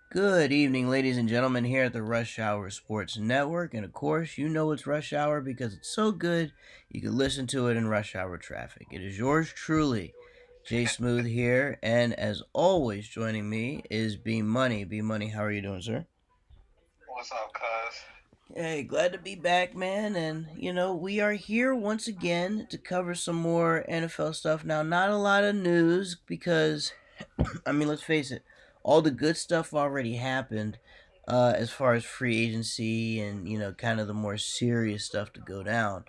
Good evening, ladies and gentlemen, here at the Rush Hour Sports Network. And of course, you know it's Rush Hour because it's so good you can listen to it in rush hour traffic. It is yours truly, Jay Smooth here. And as always, joining me is B Money. B Money, how are you doing, sir? What's up, cuz? Hey, glad to be back, man. And, we are here once again to cover some more NFL stuff. Now, not a lot of news because let's face it, all the good stuff already happened as far as free agency and, kind of the more serious stuff to go down.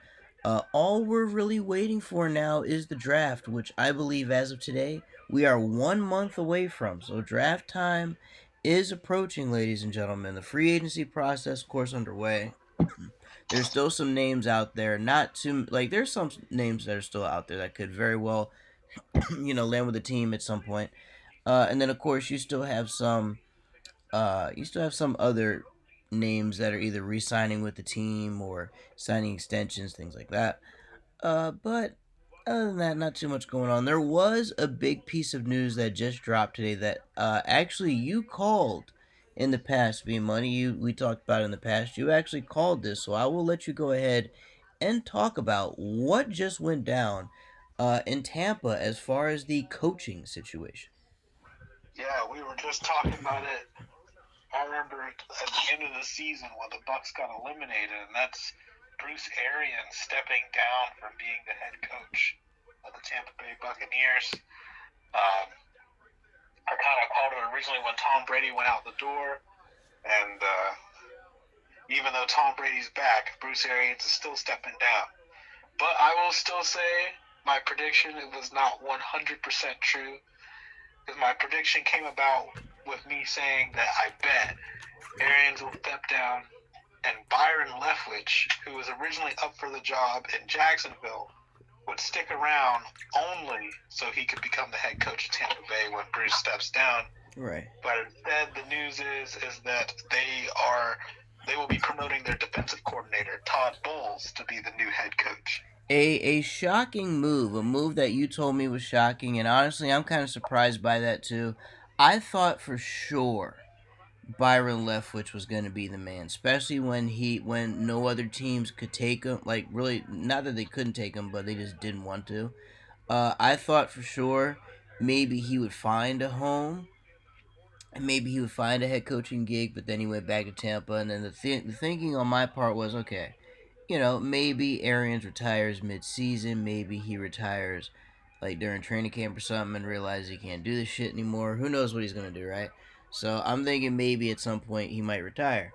All we're really waiting for now is the draft, which I believe as of today, we are 1 month away from. So, draft time is approaching, ladies and gentlemen. The free agency process, of course, underway. There's still some names out there, not too, like, there's some names that are still out there that could very well, land with the team at some point. And then of course you still have some other names that are either re-signing with the team or signing extensions, things like that. But other than that, not too much going on. There was a big piece of news that just dropped today that actually you called in the past. Be money we talked about in the past. You actually called this, so I will let you go ahead and talk about what just went down in Tampa as far as the coaching situation. Yeah, we were just talking about it. I remember at the end of the season when the Bucks got eliminated, and that's Bruce Arians stepping down from being the head coach of the Tampa Bay Buccaneers. Um, I kind of called it originally when Tom Brady went out the door, and even though Tom Brady's back, Bruce Arians is still stepping down. But I will still say my prediction it was not 100% true. Because my prediction came about with me saying that I bet Arians will step down and Byron Leftwich, who was originally up for the job in Jacksonville, would stick around only so he could become the head coach of Tampa Bay when Bruce steps down. Right. But instead, the news is that they will be promoting their defensive coordinator Todd Bowles to be the new head coach. A shocking move, a move that you told me was shocking, and honestly, I'm kind of surprised by that too. I thought for sure Byron Leftwich was going to be the man, especially when no other teams could take him. Like really, not that they couldn't take him, but they just didn't want to. I thought for sure maybe he would find a home and maybe he would find a head coaching gig, but then he went back to Tampa. And then the thinking on my part was okay, maybe Arians retires mid-season. Maybe he retires like during training camp or something and realizes he can't do this shit anymore. Who knows what he's gonna do, right? So I'm thinking maybe at some point he might retire.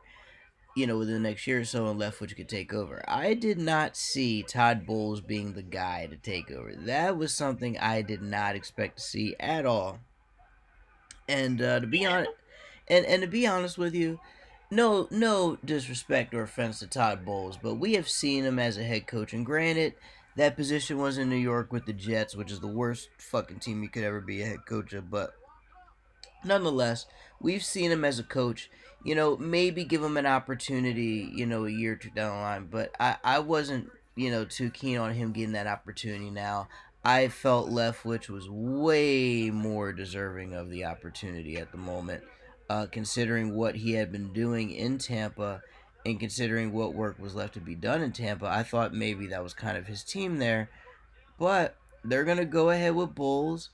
Within the next year or so, and Leftwich could take over. I did not see Todd Bowles being the guy to take over. That was something I did not expect to see at all. And to be honest, and to be honest with you, no disrespect or offense to Todd Bowles, but we have seen him as a head coach. And granted, that position was in New York with the Jets, which is the worst fucking team you could ever be a head coach of. But nonetheless, we've seen him as a coach. Maybe give him an opportunity, a year or two down the line. But I wasn't, too keen on him getting that opportunity now. I felt Leftwich was way more deserving of the opportunity at the moment, considering what he had been doing in Tampa and considering what work was left to be done in Tampa. I thought maybe that was kind of his team there. But they're going to go ahead with Bulls.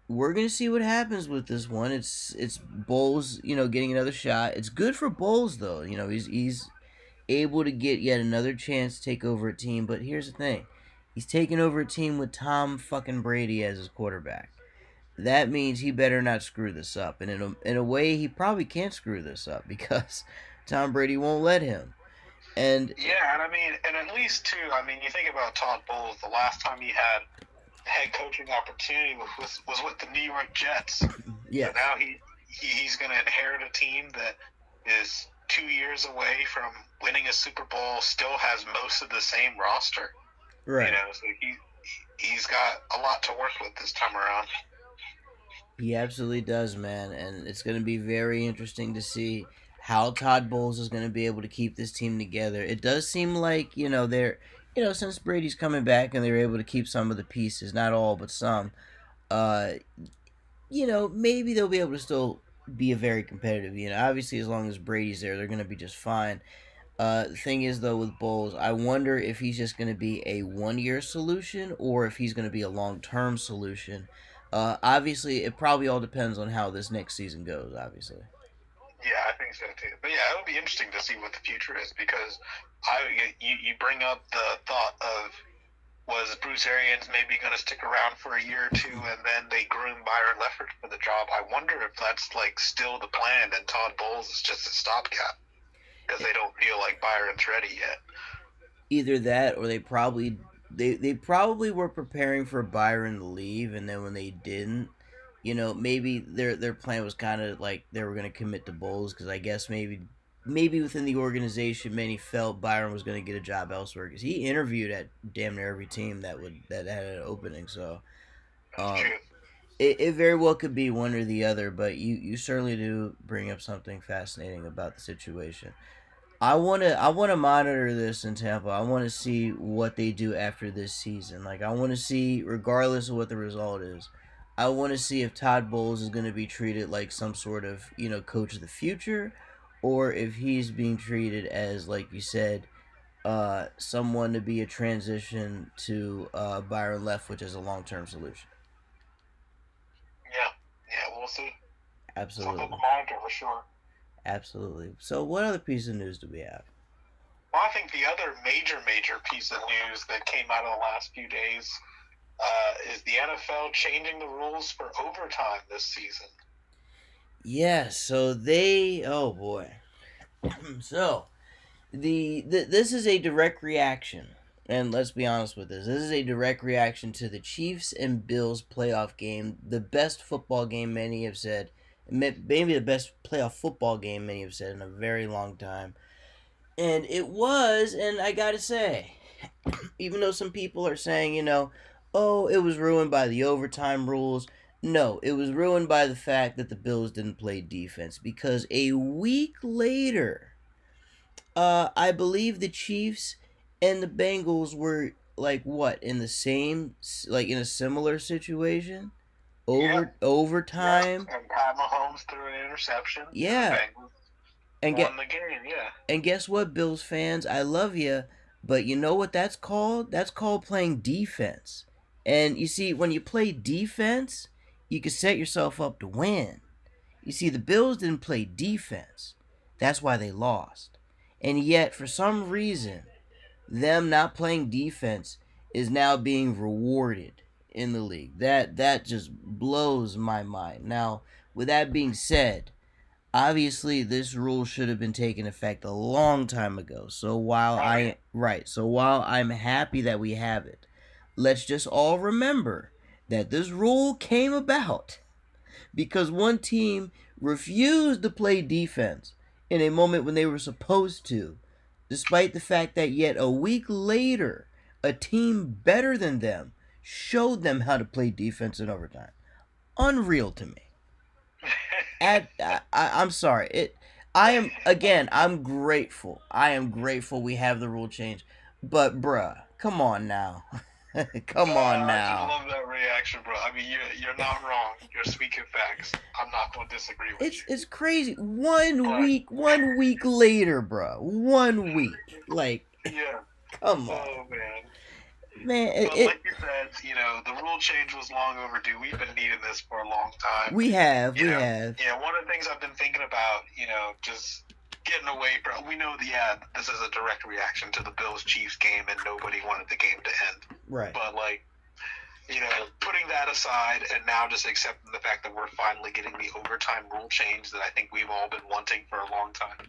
We're gonna see what happens with this one. It's Bowles, getting another shot. It's good for Bowles though. He's able to get yet another chance to take over a team. But here's the thing, he's taking over a team with Tom fucking Brady as his quarterback. That means he better not screw this up. And in a way, he probably can't screw this up because Tom Brady won't let him. And Yeah, and I mean, and at least too, I mean, you think about Todd Bowles. The last time he had head coaching opportunity was with the New York Jets. So yes, now he's going to inherit a team that is 2 years away from winning a Super Bowl. Still has most of the same roster, right. so he's got a lot to work with this time around. He absolutely does, man, and it's going to be very interesting to see how Todd Bowles is going to be able to keep this team together. It does seem like since Brady's coming back and they're able to keep some of the pieces, not all but some. Uh, maybe they'll be able to still be a very competitive unit. Obviously, as long as Brady's there, they're going to be just fine. The thing is, though, with Bowles, I wonder if he's just going to be a 1 year solution or if he's going to be a long term solution. Obviously, it probably all depends on how this next season goes, obviously. Yeah, I think so too. But yeah, it'll be interesting to see what the future is because you bring up the thought of was Bruce Arians maybe going to stick around for a year or two and then they groom Byron Leftwich for the job. I wonder if that's like still the plan and Todd Bowles is just a stopgap because they don't feel like Byron's ready yet. Either that or they probably were preparing for Byron to leave, and then when they didn't, maybe their plan was kind of like they were going to commit to Bowles because I guess maybe within the organization, many felt Byron was going to get a job elsewhere because he interviewed at damn near every team that had an opening. So, That's true. it very well could be one or the other, but you certainly do bring up something fascinating about the situation. I wanna monitor this in Tampa. I want to see what they do after this season. Like I want to see, regardless of what the result is, I want to see if Todd Bowles is going to be treated like some sort of coach of the future, or if he's being treated as, like you said, someone to be a transition to Byron Leftwich as a long term solution. Yeah, yeah, we'll see. Something to Absolutely, monitor for sure. absolutely. So, what other piece of news do we have? Well, I think the other major piece of news that came out of the last few days is the NFL changing the rules for overtime this season. Yeah, so oh boy. So, this is a direct reaction, and let's be honest with this. This is a direct reaction to the Chiefs and Bills playoff game, the best football game many have said, maybe the best playoff football game many have said in a very long time. And it was, and I gotta say, even though some people are saying, oh, it was ruined by the overtime rules. No, it was ruined by the fact that the Bills didn't play defense because a week later, I believe the Chiefs and the Bengals were like what in the same, like in a similar situation, Yep. Yep. overtime. And Pat Mahomes threw an interception, and the Yeah, Bengals and won get the game. Yeah. and guess what, Bills fans, I love you, but you know what that's called? That's called playing defense. And you see, when you play defense, you can set yourself up to win. You see, the Bills didn't play defense. That's why they lost. And yet, for some reason, them not playing defense is now being rewarded in the league. That just blows my mind. Now, with that being said, obviously this rule should have been taken effect a long time ago. Oh yeah. So while I'm happy that we have it, let's just all remember that this rule came about because one team refused to play defense in a moment when they were supposed to, despite the fact that yet a week later, a team better than them showed them how to play defense in overtime. Unreal to me. I'm sorry. I am again. I'm grateful. I am grateful we have the rule change, but bruh, come on now, come on I just now. love that reaction, bro. I mean, you're not wrong. You're speaking facts. I'm not going to disagree with you. It's crazy. But One week later, bruh. 1 week. Like, yeah. come on, Oh man. man. But like you said, the rule change was long overdue. We've been needing this for a long time. We have, You we know, have. yeah. One of the things I've been thinking about, just getting away from. We know this is a direct reaction to the Bills Chiefs game, and nobody wanted the game to end. Right. But putting that aside, and now just accepting the fact that we're finally getting the overtime rule change that I think we've all been wanting for a long time.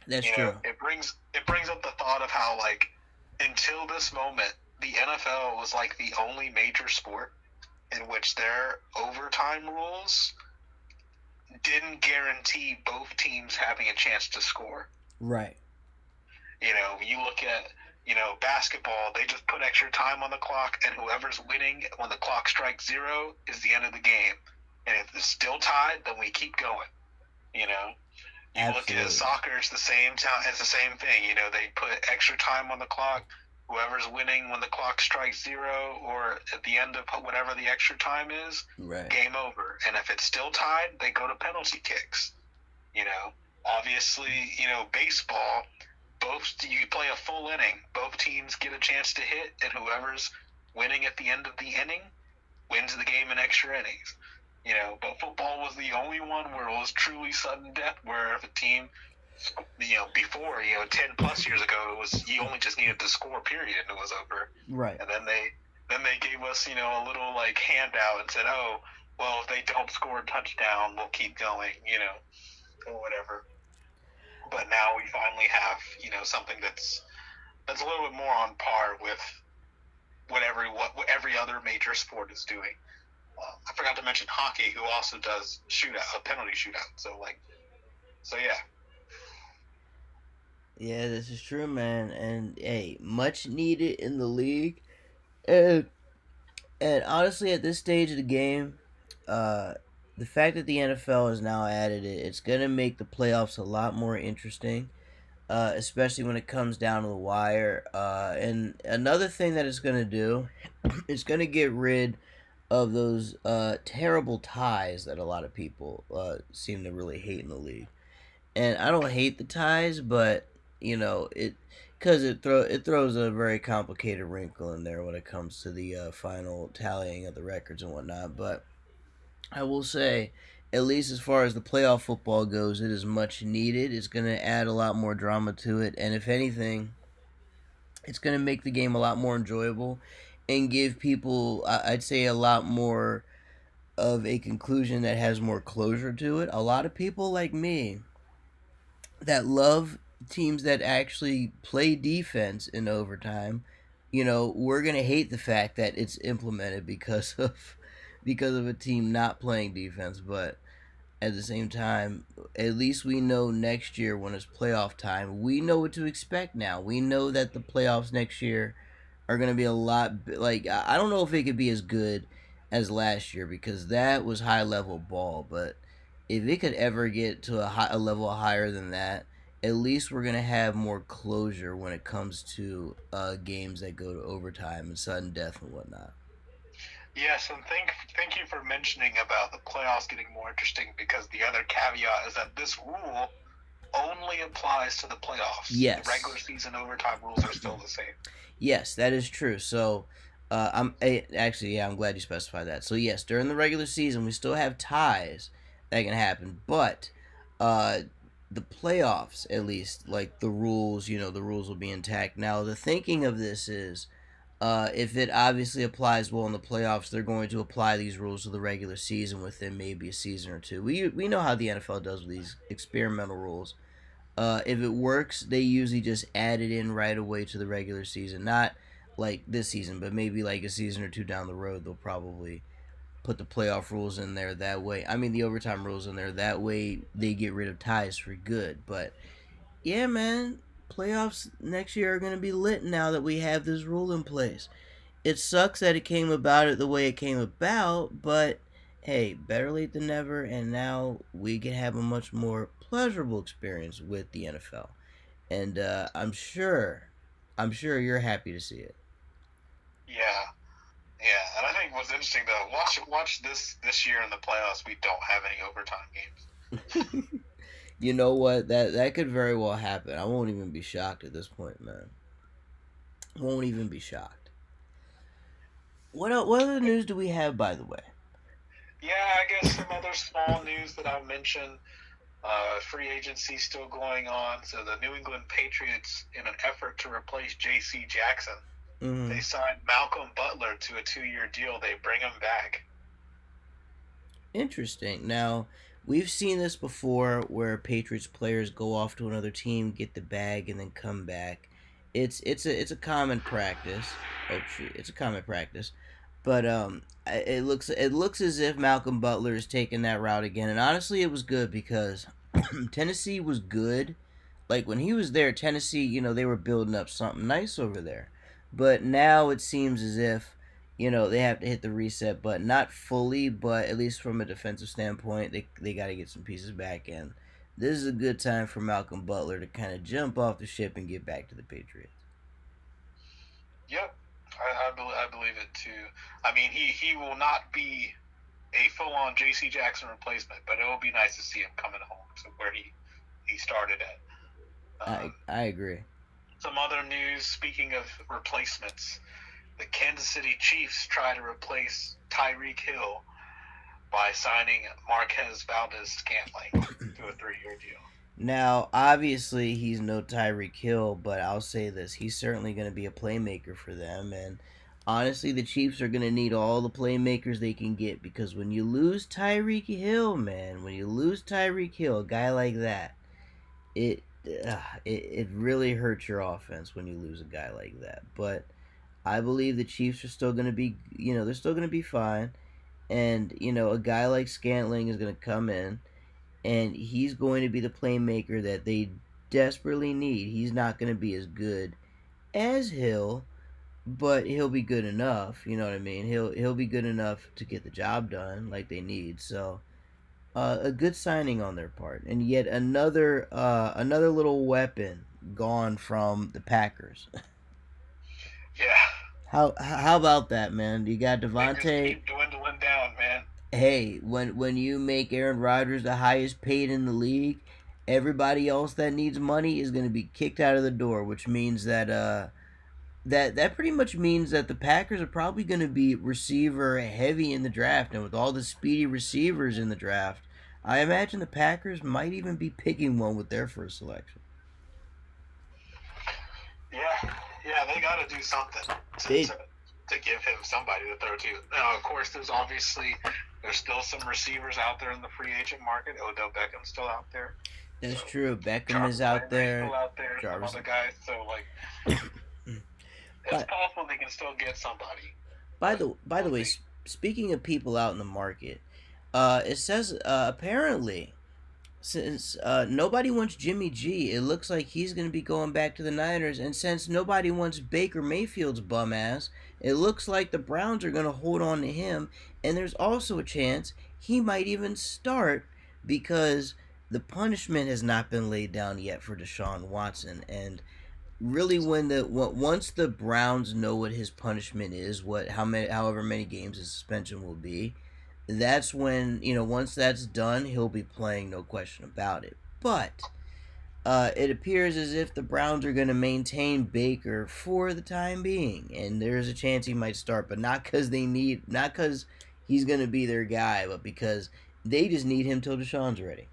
That's true. It brings up the thought of how until this moment, the NFL was like the only major sport in which their overtime rules didn't guarantee both teams having a chance to score. Right. You look at basketball, they just put extra time on the clock, and whoever's winning when the clock strikes zero is the end of the game. And if it's still tied, then we keep going. You Absolutely. look at soccer, it's the same time. It's the same thing. They put extra time on the clock. whoever's winning when the clock strikes 0 or at the end of whatever the extra time is, Right. game over. And if it's still tied, they go to penalty kicks. Obviously, baseball, you play a full inning, both teams get a chance to hit, and whoever's winning at the end of the inning wins the game in extra innings. But football was the only one where it was truly sudden death, where if a team, before, 10 plus years ago, it was, you only just needed to score, period, and it was over. Right. And then they gave us, a little like handout and said, oh, well, if they don't score a touchdown, we'll keep going, or whatever. But now we finally have, something that's a little bit more on par with what every other major sport is doing. I forgot to mention hockey, who also does a penalty shootout. So yeah. Yeah, this is true, man. And hey, much needed in the league. And honestly, at this stage of the game, uh, the fact that the NFL has now added it, it's gonna make the playoffs a lot more interesting. Especially when it comes down to the wire. And another thing that it's gonna do, it's gonna get rid of those terrible ties that a lot of people seem to really hate in the league. And I don't hate the ties, but it because it throws a very complicated wrinkle in there when it comes to the final tallying of the records and whatnot. But I will say, at least as far as the playoff football goes, it is much needed. It's going to add a lot more drama to it, and if anything, it's going to make the game a lot more enjoyable and give people, I'd say, a lot more of a conclusion that has more closure to it. A lot of people like me that love teams that actually play defense in overtime, we're gonna hate the fact that it's implemented because of a team not playing defense. But at the same time, at least we know next year when it's playoff time, we know what to expect now. We know that the playoffs next year are going to be a lot like I don't know if it could be as good as last year because that was high level ball, but if it could ever get to a level higher than that, at least we're going to have more closure when it comes to games that go to overtime and sudden death and whatnot. Yes, and thank you for mentioning about the playoffs getting more interesting, because the other caveat is that this rule only applies to the playoffs. Yes. The regular season overtime rules are still the same. Yes, that is true. So, I'm glad you specified that. So yes, during the regular season, we still have ties that can happen, but uh, the playoffs, at least, like the rules, the rules will be intact. Now, the thinking of this is, if it obviously applies well in the playoffs, they're going to apply these rules to the regular season within maybe a season or two. We know how the NFL does with these experimental rules. If it works, they usually just add it in right away to the regular season. Not like this season, but maybe like a season or two down the road, they'll probably put the playoff rules in there that way. I mean, the overtime rules in there. That way, they get rid of ties for good. But yeah, man, playoffs next year are going to be lit now that we have this rule in place. It sucks that it came about it the way it came about, but hey, better late than never, and now we can have a much more pleasurable experience with the NFL. And I'm sure you're happy to see it. Yeah, yeah, and I think what's interesting though, watch this year in the playoffs, we don't have any overtime games. You know what? That could very well happen. I won't even be shocked at this point, man. Won't even be shocked. What other news do we have, by the way? Yeah, I guess some other small news that I'll mention. Free agency still going on. So the New England Patriots, in an effort to replace J.C. Jackson, they signed Malcolm Butler to a 2-year deal. They bring him back. Interesting. Now, we've seen this before where Patriots players go off to another team, get the bag, and then come back. It's a common practice. Oh shoot, it's a common practice. But it looks as if Malcolm Butler is taking that route again, and honestly, it was good because Tennessee was good. Like when he was there, Tennessee, they were building up something nice over there. But now it seems as if they have to hit the reset button, not fully, but at least from a defensive standpoint, they got to get some pieces back in. This is a good time for Malcolm Butler to kind of jump off the ship and get back to the Patriots. Yep, I believe it too. I mean, he will not be a full-on J.C. Jackson replacement, but it will be nice to see him coming home to where he started at. I agree. Some other news, speaking of replacements, the Kansas City Chiefs try to replace Tyreek Hill by signing Marquez Valdez-Scantling to a 3-year deal. Now, obviously, he's no Tyreek Hill, but I'll say this: he's certainly going to be a playmaker for them. And honestly, the Chiefs are going to need all the playmakers they can get, because when you lose Tyreek Hill, man, when you lose Tyreek Hill, a guy like that, it it really hurts your offense when you lose a guy like that. But I believe the Chiefs are still going to be, they're still going to be fine. And, a guy like Scantling is going to come in, and he's going to be the playmaker that they desperately need. He's not going to be as good as Hill, but he'll be good enough. You know what I mean? He'll be good enough to get the job done like they need. So a good signing on their part, and yet another little weapon gone from the Packers. Yeah. How about that, man? You got They just Devontae. keep dwindling down, man. Hey, when you make Aaron Rodgers the highest paid in the league, everybody else that needs money is going to be kicked out of the door, which means that that pretty much means that the Packers are probably going to be receiver heavy in the draft, and with all the speedy receivers in the draft, I imagine the Packers might even be picking one with their first selection. Yeah, they got to do something to give him somebody to throw to. Now, of course, there's still some receivers out there in the free agent market. Odell Beckham's still out there. That's true. Beckham is out there. Still out there. Some other guys. So it's possible they can still get somebody. By the way, speaking of people out in the market, it says apparently, since nobody wants Jimmy G, it looks like he's going to be going back to the Niners. And since nobody wants Baker Mayfield's bum ass, it looks like the Browns are going to hold on to him. And there's also a chance he might even start, because the punishment has not been laid down yet for Deshaun Watson. And really, once the Browns know what his punishment is, however many games his suspension will be, that's when, once that's done, he'll be playing, no question about it. But it appears as if the Browns are going to maintain Baker for the time being, and there's a chance he might start, but not because he's going to be their guy, but because they just need him till Deshaun's ready.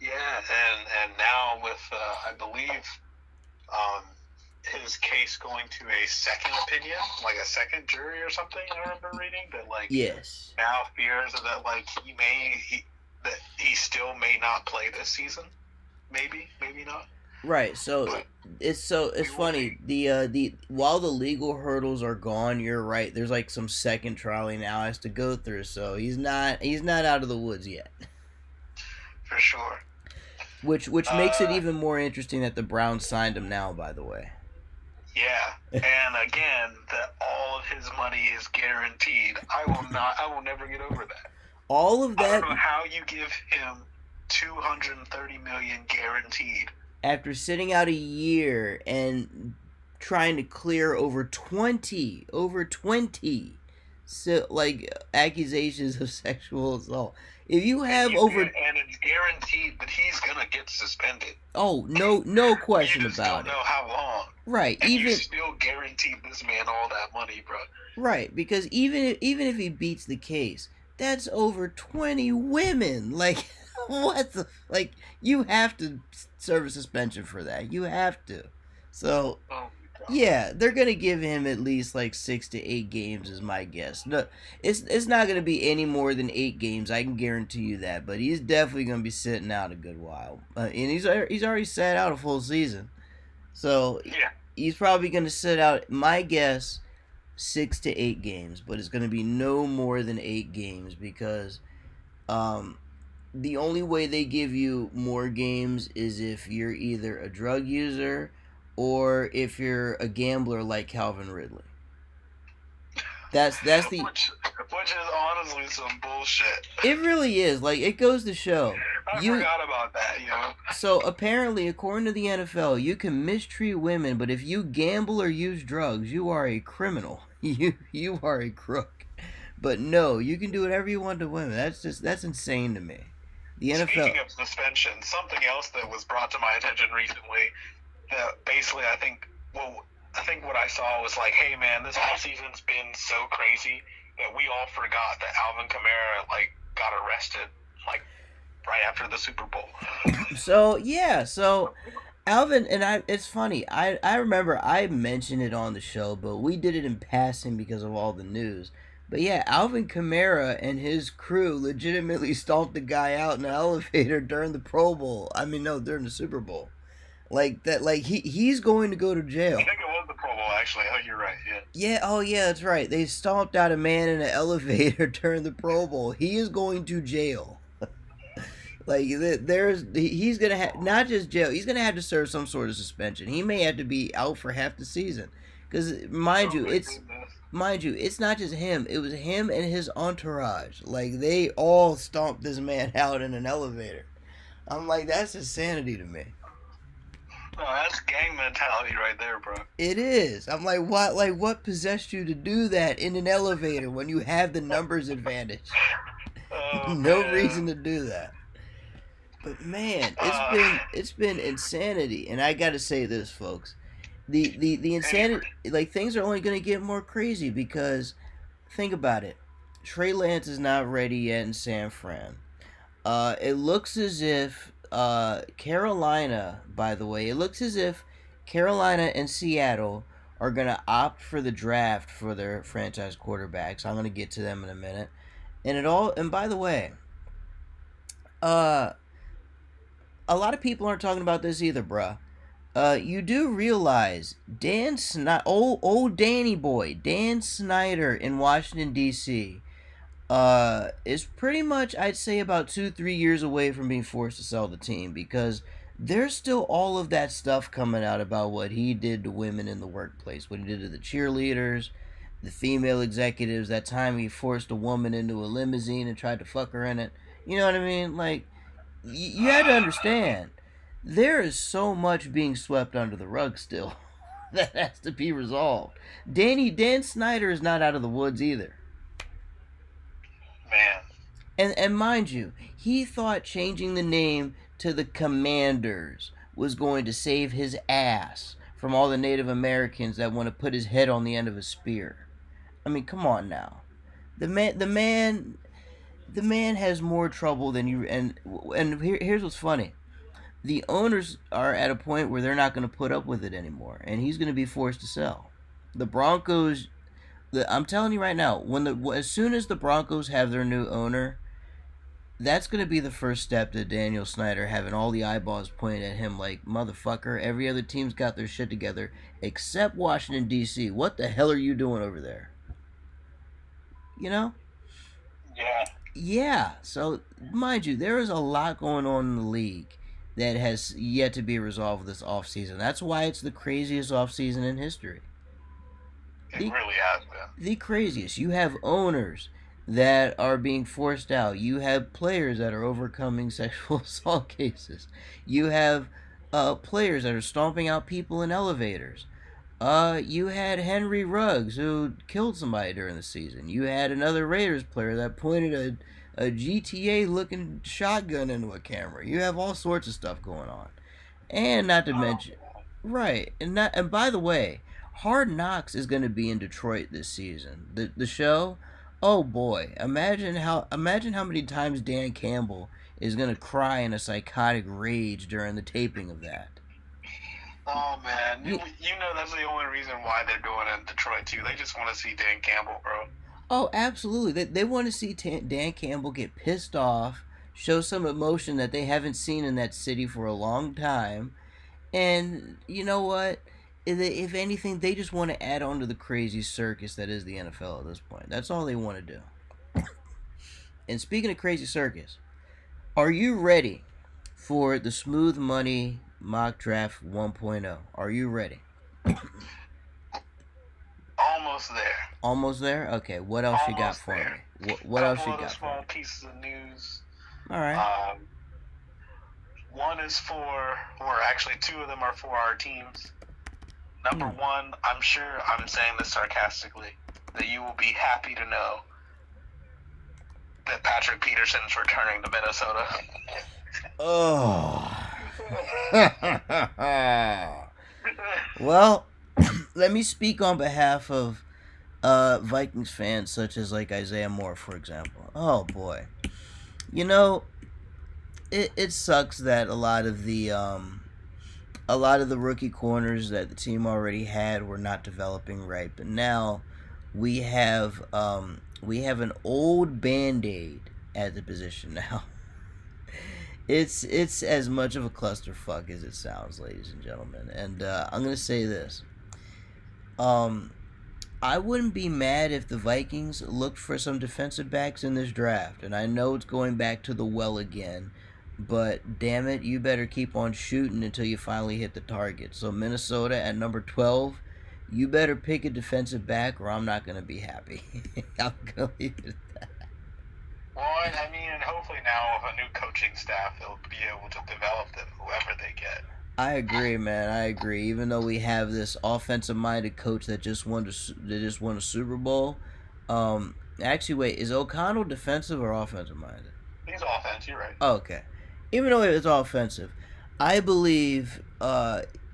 Yeah, and now with I believe his case going to a second opinion, like a second jury or something. I remember reading that, yes, now fears that he still may not play this season. Maybe not. Right. So it's funny. The while the legal hurdles are gone, you're right. There's some second trial he now has to go through. So he's not out of the woods yet. For sure. Which makes it even more interesting that the Browns signed him now, by the way. Yeah, and again, that all of his money is guaranteed. I will never get over that. All of that. I don't know how you give him $230 million guaranteed after sitting out a year and trying to clear over 20 accusations of sexual assault. If you have and it's guaranteed that he's gonna get suspended. Oh, no question about it. You just don't know how long. Right. And you still guaranteed this man all that money, bro. Right, because even if he beats the case, that's over 20 women. What the you have to serve a suspension for that. You have to. So yeah, they're gonna give him at least 6 to 8 games, is my guess. No, it's not gonna be any more than 8 games. I can guarantee you that. But he's definitely gonna be sitting out a good while, and he's already sat out a full season. So yeah, he's probably gonna sit out. My guess, 6 to 8 games, but it's gonna be no more than 8 games, because the only way they give you more games is if you're either a drug user or if you're a gambler like Calvin Ridley. That's the which is honestly some bullshit. It really is. It goes to show. I forgot about that, So apparently, according to the NFL, you can mistreat women, but if you gamble or use drugs, you are a criminal. You are a crook. But no, you can do whatever you want to women. That's insane to me. The NFL. Speaking of suspension, something else that was brought to my attention recently that basically I think what I saw was like, hey man, this offseason's been so crazy that we all forgot that Alvin Kamara got arrested right after the Super Bowl. So Alvin and it's funny. I remember I mentioned it on the show, but we did it in passing because of all the news. But yeah, Alvin Kamara and his crew legitimately stomped the guy out in the elevator during the Pro Bowl. I mean, no, during the Super Bowl. Like that, like he's going to go to jail. I think it was the Pro Bowl, actually. Oh, you're right. Yeah. Yeah. Oh, yeah. That's right. They stomped out a man in an elevator during the Pro Bowl. He is going to jail. Like he's gonna have not just jail. He's gonna have to serve some sort of suspension. He may have to be out for half the season. Because mind you, it's not just him. It was him and his entourage. Like they all stomped this man out in an elevator. I'm like, that's insanity to me. No, that's gang mentality right there, bro. It is. I'm like, what? Like, what possessed you to do that in an elevator when you have the numbers advantage? No reason to do that. But man, it's been insanity, and I gotta say this, folks. The insanity, like things are only gonna get more crazy because, think about it. Trey Lance is not ready yet in San Fran. It looks as if Carolina, by the way, it looks as if Carolina and Seattle are gonna opt for the draft for their franchise quarterbacks. I'm gonna get to them in a minute, and by the way, a lot of people aren't talking about this either, bruh. You do realize old Danny boy, Dan Snyder in Washington D.C. Is pretty much, I'd say, about 2-3 years away from being forced to sell the team because there's still all of that stuff coming out about what he did to women in the workplace, what he did to the cheerleaders, the female executives. That time he forced a woman into a limousine and tried to fuck her in it. You know what I mean? Like, you had to understand, there is so much being swept under the rug still that has to be resolved. Dan Snyder is not out of the woods either. Man. And mind you, he thought changing the name to the Commanders was going to save his ass from all the Native Americans that want to put his head on the end of a spear. I mean, come on now. The man has more trouble than you. And here's what's funny: the owners are at a point where they're not going to put up with it anymore, and he's going to be forced to sell. The Broncos. I'm telling you right now, as soon as the Broncos have their new owner, that's going to be the first step to Daniel Snyder having all the eyeballs pointed at him like, motherfucker, every other team's got their shit together except Washington, D.C. What the hell are you doing over there? You know? Yeah. Yeah. So, mind you, there is a lot going on in the league that has yet to be resolved this offseason. That's why it's the craziest offseason in history. It really has been. The craziest. You have owners that are being forced out. You have players that are overcoming sexual assault cases. You have players that are stomping out people in elevators. You had Henry Ruggs, who killed somebody during the season. You had another Raiders player that pointed a GTA-looking shotgun into a camera. You have all sorts of stuff going on. And not to mention... Right. And by the way, Hard Knocks is going to be in Detroit this season. The show... Oh boy, imagine how many times Dan Campbell is going to cry in a psychotic rage during the taping of that. Oh man, you know that's the only reason why they're doing it in Detroit too. They just want to see Dan Campbell, bro. Oh, absolutely. They want to see Dan Campbell get pissed off, show some emotion that they haven't seen in that city for a long time. And you know what? If anything, they just want to add on to the crazy circus that is the NFL at this point. That's all they want to do. And speaking of crazy circus, are you ready for the Smooth Money Mock Draft 1.0? Are you ready? Almost there. Almost there? Okay, what else you got for me? What else you got? Small pieces of news. All right. One is actually two of them are for our teams. Number one, I'm sure I'm saying this sarcastically, that you will be happy to know that Patrick Peterson's returning to Minnesota. Oh. Well, let me speak on behalf of Vikings fans such as like Isaiah Moore, for example. Oh boy, you know, it sucks that a lot of the rookie corners that the team already had were not developing right, but now we have an old Band-Aid at the position now. It's as much of a clusterfuck as it sounds, ladies and gentlemen. And I'm gonna say this. I wouldn't be mad if the Vikings looked for some defensive backs in this draft. And I know it's going back to the well again, but damn it, you better keep on shooting until you finally hit the target. So Minnesota at number 12, you better pick a defensive back or I'm not going to be happy. I'm going to leave it at that. Well, I mean, and hopefully now with a new coaching staff, they'll be able to develop them, whoever they get. I agree, man. I agree. Even though we have this offensive-minded coach that just won a Super Bowl, actually, wait, is O'Connell defensive or offensive-minded? He's offensive. You're right. Oh, okay. Even though it's offensive, I believe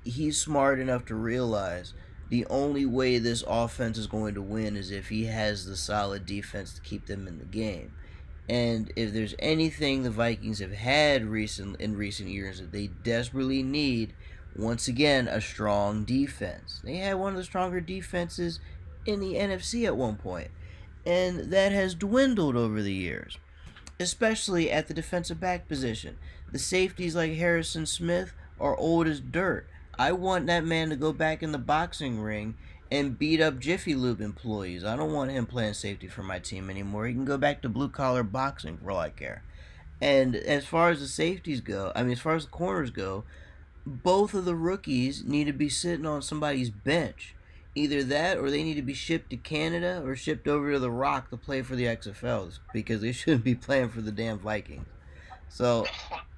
he's smart enough to realize the only way this offense is going to win is if he has the solid defense to keep them in the game. And if there's anything the Vikings have had in recent years that they desperately need, once again, a strong defense. They had one of the stronger defenses in the NFC at one point, and that has dwindled over the years, especially at the defensive back position. The safeties like Harrison Smith are old as dirt. I want that man to go back in the boxing ring and beat up Jiffy Lube employees. I don't want him playing safety for my team anymore. He can go back to blue-collar boxing for all I care. And as far as the safeties go, as far as the corners go, both of the rookies need to be sitting on somebody's bench. Either that or they need to be shipped to Canada or shipped over to the Rock to play for the XFL because they shouldn't be playing for the damn Vikings. So,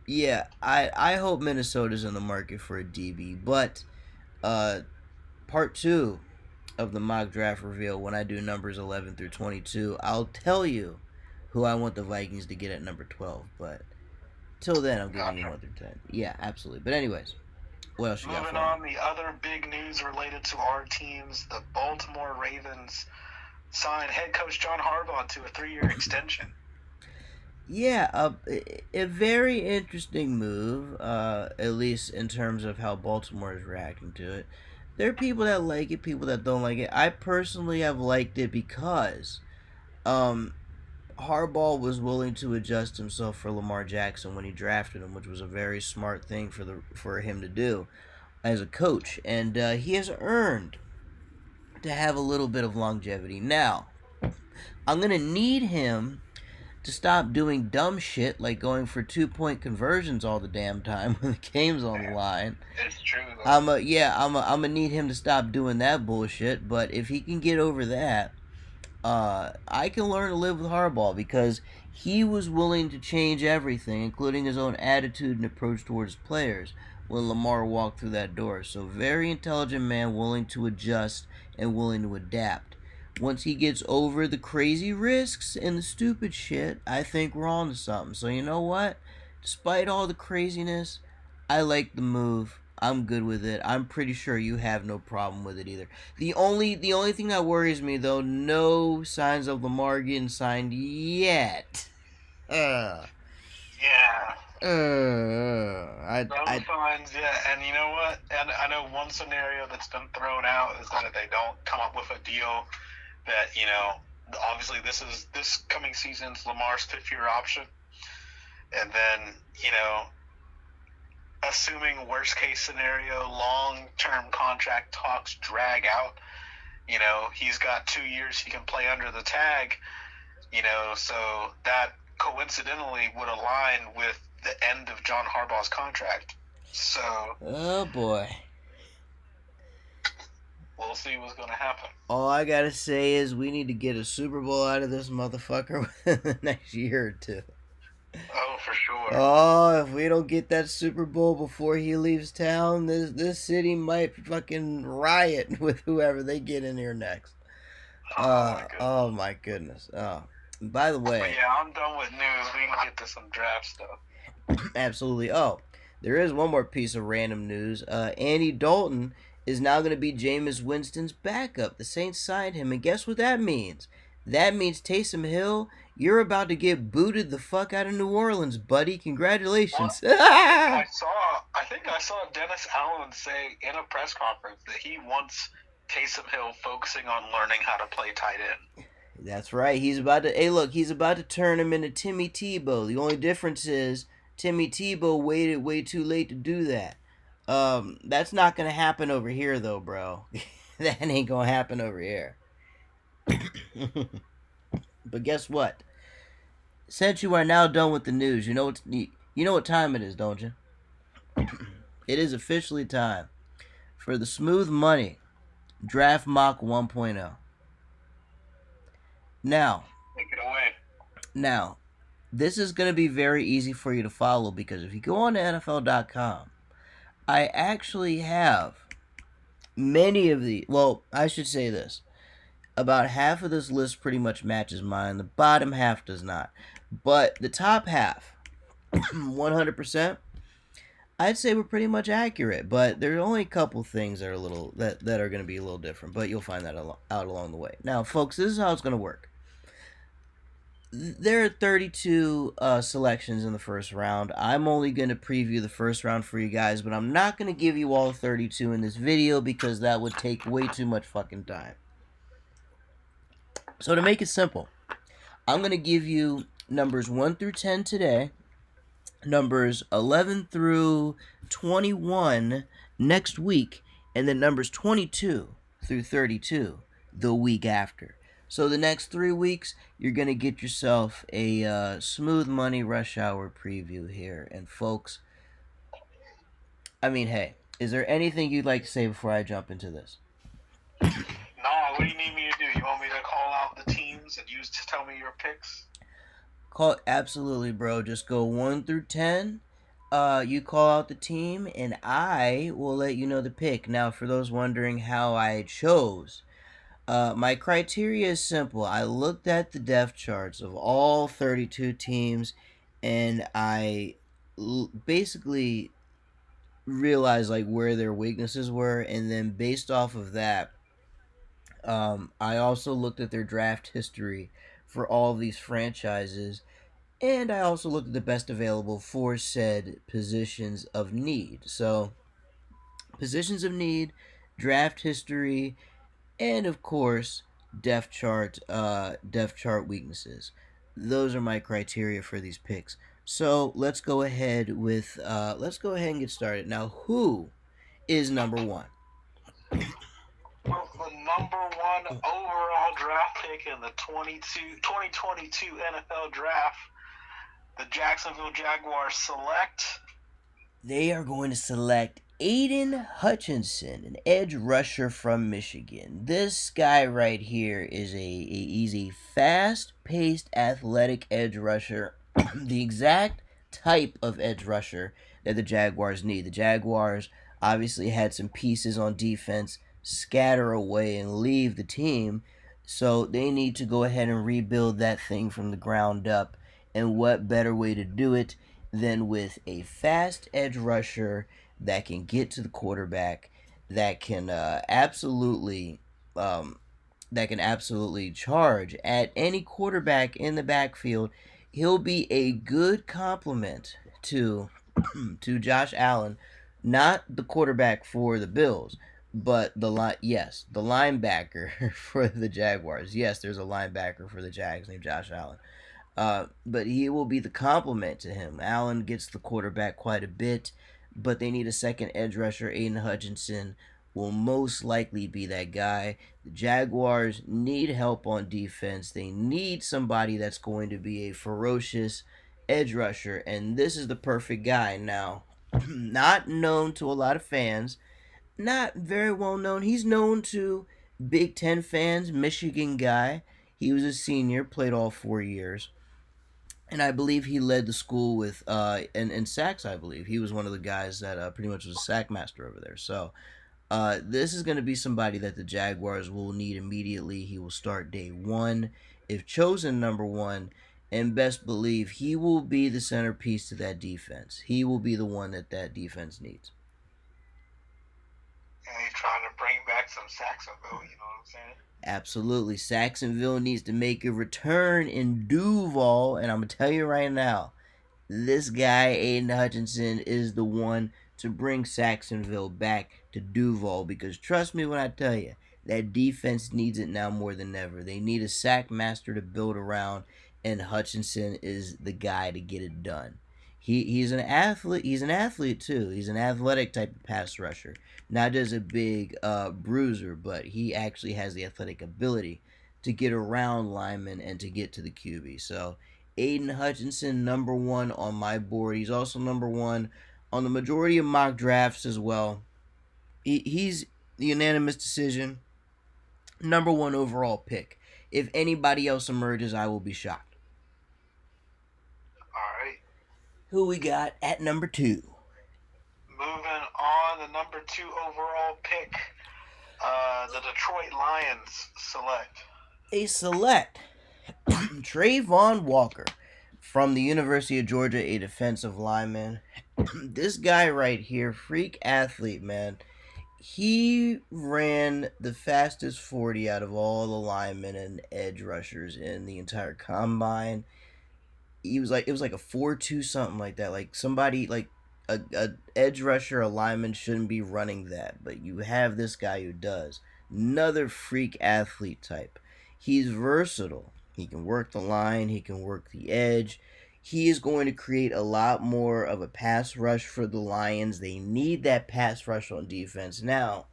yeah, I hope Minnesota's in the market for a DB. But part 2 of the mock draft reveal, when I do numbers 11 through 22, I'll tell you who I want the Vikings to get at number 12. But till then, I'm giving you 1 through 10. Yeah, absolutely. But anyways, what else you got for me? Moving on, the other big news related to our teams, the Baltimore Ravens signed head coach John Harbaugh to a 3-year extension. Yeah, a very interesting move, at least in terms of how Baltimore is reacting to it. There are people that like it, people that don't like it. I personally have liked it because Harbaugh was willing to adjust himself for Lamar Jackson when he drafted him, which was a very smart thing for him to do as a coach. And he has earned to have a little bit of longevity. Now, I'm going to need him to stop doing dumb shit like going for 2-point conversions all the damn time when the game's on the line. It's true. I'm gonna need him to stop doing that bullshit. But if he can get over that, I can learn to live with Harbaugh because he was willing to change everything, including his own attitude and approach towards players when Lamar walked through that door. So very intelligent man, willing to adjust and willing to adapt. Once he gets over the crazy risks and the stupid shit, I think we're on to something. So you know what? Despite all the craziness, I like the move. I'm good with it. I'm pretty sure you have no problem with it either. The only thing that worries me though, no signs of Lamar getting signed yet. Yeah. No signs yet, and you know what? And I know one scenario that's been thrown out is that if they don't come up with a deal that, you know, obviously this coming season's Lamar's 5th-year option, and then, you know, assuming worst case scenario, long-term contract talks drag out, you know, he's got 2 years he can play under the tag, you know, so that coincidentally would align with the end of John Harbaugh's contract. So, oh boy, we'll see what's going to happen. All I gotta say is we need to get a Super Bowl out of this motherfucker within the next year or two. Oh, for sure. Oh, if we don't get that Super Bowl before he leaves town, this city might fucking riot with whoever they get in here next. Oh my goodness. By the But way, yeah, I'm done with news. We can get to some draft stuff. absolutely. Oh, there is one more piece of random news. Andy Dalton is now going to be Jameis Winston's backup. The Saints signed him, and guess what that means? That means Taysom Hill, you're about to get booted the fuck out of New Orleans, buddy. Congratulations. Well, I think I saw Dennis Allen say in a press conference that he wants Taysom Hill focusing on learning how to play tight end. That's right. He's about to. Hey, look, he's about to turn him into Timmy Tebow. The only difference is Timmy Tebow waited way too late to do that. That's not gonna happen over here, though, bro. That ain't gonna happen over here. But guess what? Since you are now done with the news, you know what time it is, don't you? It is officially time for the Smooth Money Draft Mock 1.0. Now, Take it away. now, this is going to be very easy for you to follow because if you go on to NFL.com, I actually have many of the. Well, I should say this. About half of this list pretty much matches mine. The bottom half does not. But the top half, 100%, I'd say we're pretty much accurate. But there are only a couple things that are that are going to be a little different. But you'll find that out along the way. Now, folks, this is how it's going to work. There are 32 selections in the first round. I'm only going to preview the first round for you guys, but I'm not going to give you all 32 in this video because that would take way too much fucking time. So to make it simple, I'm going to give you numbers 1 through 10 today, numbers 11 through 21 next week, and then numbers 22 through 32 the week after. So the next 3 weeks, you're going to get yourself a Smooth Money Rush Hour preview here. And folks, I mean, hey, is there anything you'd like to say before I jump into this? No, what do you need me to do? You want me to call out the teams and you just tell me your picks? Absolutely, bro. Just go 1 through 10. You call out the team, and I will let you know the pick. Now, for those wondering how I chose, my criteria is simple. I looked at the depth charts of all 32 teams, and I basically realized like where their weaknesses were, and then based off of that, I also looked at their draft history for all of these franchises, and I also looked at the best available for said positions of need. So, positions of need, draft history, and of course depth chart weaknesses. Those are my criteria for these picks. So let's go ahead and get started. Now, who is number one? Well, the number one overall draft pick in the 2022 NFL Draft, the Jacksonville Jaguars select. They are going to select Aiden Hutchinson, an edge rusher from Michigan. This guy right here is he's a fast-paced, athletic edge rusher, the exact type of edge rusher that the Jaguars need. The Jaguars obviously had some pieces on defense scatter away and leave the team, so they need to go ahead and rebuild that thing from the ground up. And what better way to do it than with a fast edge rusher that can get to the quarterback, that can absolutely charge at any quarterback in the backfield. He'll be a good complement to to Josh Allen, not the quarterback for the Bills, but the linebacker for the Jaguars. Yes, there's a linebacker for the Jags named Josh Allen. But he will be the complement to him. Allen gets the quarterback quite a bit, but they need a second edge rusher. Aiden Hutchinson will most likely be that guy. The Jaguars need help on defense. They need somebody that's going to be a ferocious edge rusher, and this is the perfect guy. Now, not known to a lot of fans, not very well known. He's known to Big Ten fans, Michigan guy. He was a senior, played all 4 years. and I believe he led the school with in sacks. I believe he was one of the guys that pretty much was a sack master over there. So this is going to be somebody that the Jaguars will need immediately. He will start day one if chosen number one, and best believe he will be the centerpiece to that defense. He will be the one that defense needs. And he's trying to bring back some Saxonville, you know what I'm saying? Absolutely. Saxonville needs to make a return in Duval, and I'm going to tell you right now, this guy, Aiden Hutchinson, is the one to bring Saxonville back to Duval, because trust me when I tell you, that defense needs it now more than ever. They need a sack master to build around, and Hutchinson is the guy to get it done. He's an athlete. He's an athlete too. He's an athletic type of pass rusher, not just a big bruiser, but he actually has the athletic ability to get around linemen and to get to the QB. So Aiden Hutchinson, number one on my board. He's also number one on the majority of mock drafts as well. He's the unanimous decision, number one overall pick. If anybody else emerges, I will be shocked. All right. Who we got at number two? Moving on, the number 2 overall pick, the Detroit Lions select. They select Trayvon Walker from the University of Georgia, a defensive lineman. This guy right here, freak athlete, man. He ran the fastest 40 out of all the linemen and edge rushers in the entire combine. It was like a 4.2 something like that. Like somebody like a edge rusher, a lineman shouldn't be running that, but you have this guy who does. Another freak athlete type. He's versatile. He can work the line, he can work the edge. He is going to create a lot more of a pass rush for the Lions. They need that pass rush on defense. Now,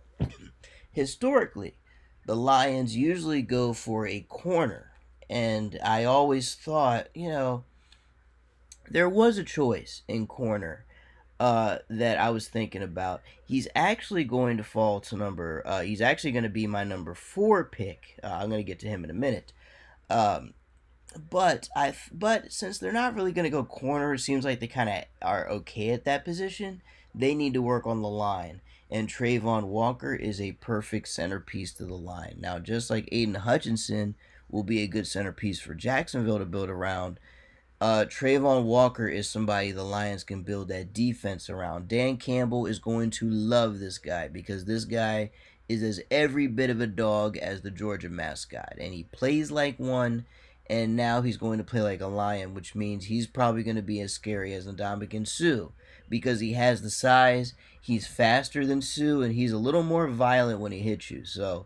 historically, the Lions usually go for a corner. And I always thought, there was a choice in corner that I was thinking about. He's actually going to fall to he's actually going to be my number 4 pick. I'm going to get to him in a minute. But since they're not really going to go corner, it seems like they kind of are okay at that position. They need to work on the line, and Trayvon Walker is a perfect centerpiece to the line. Now, just like Aiden Hutchinson will be a good centerpiece for Jacksonville to build around, Trayvon Walker is somebody the Lions can build that defense around. Dan Campbell is going to love this guy because this guy is as every bit of a dog as the Georgia mascot, and he plays like one. And now he's going to play like a lion, which means he's probably going to be as scary as Ndamukong Suh because he has the size, he's faster than Suh, and he's a little more violent when he hits you. So,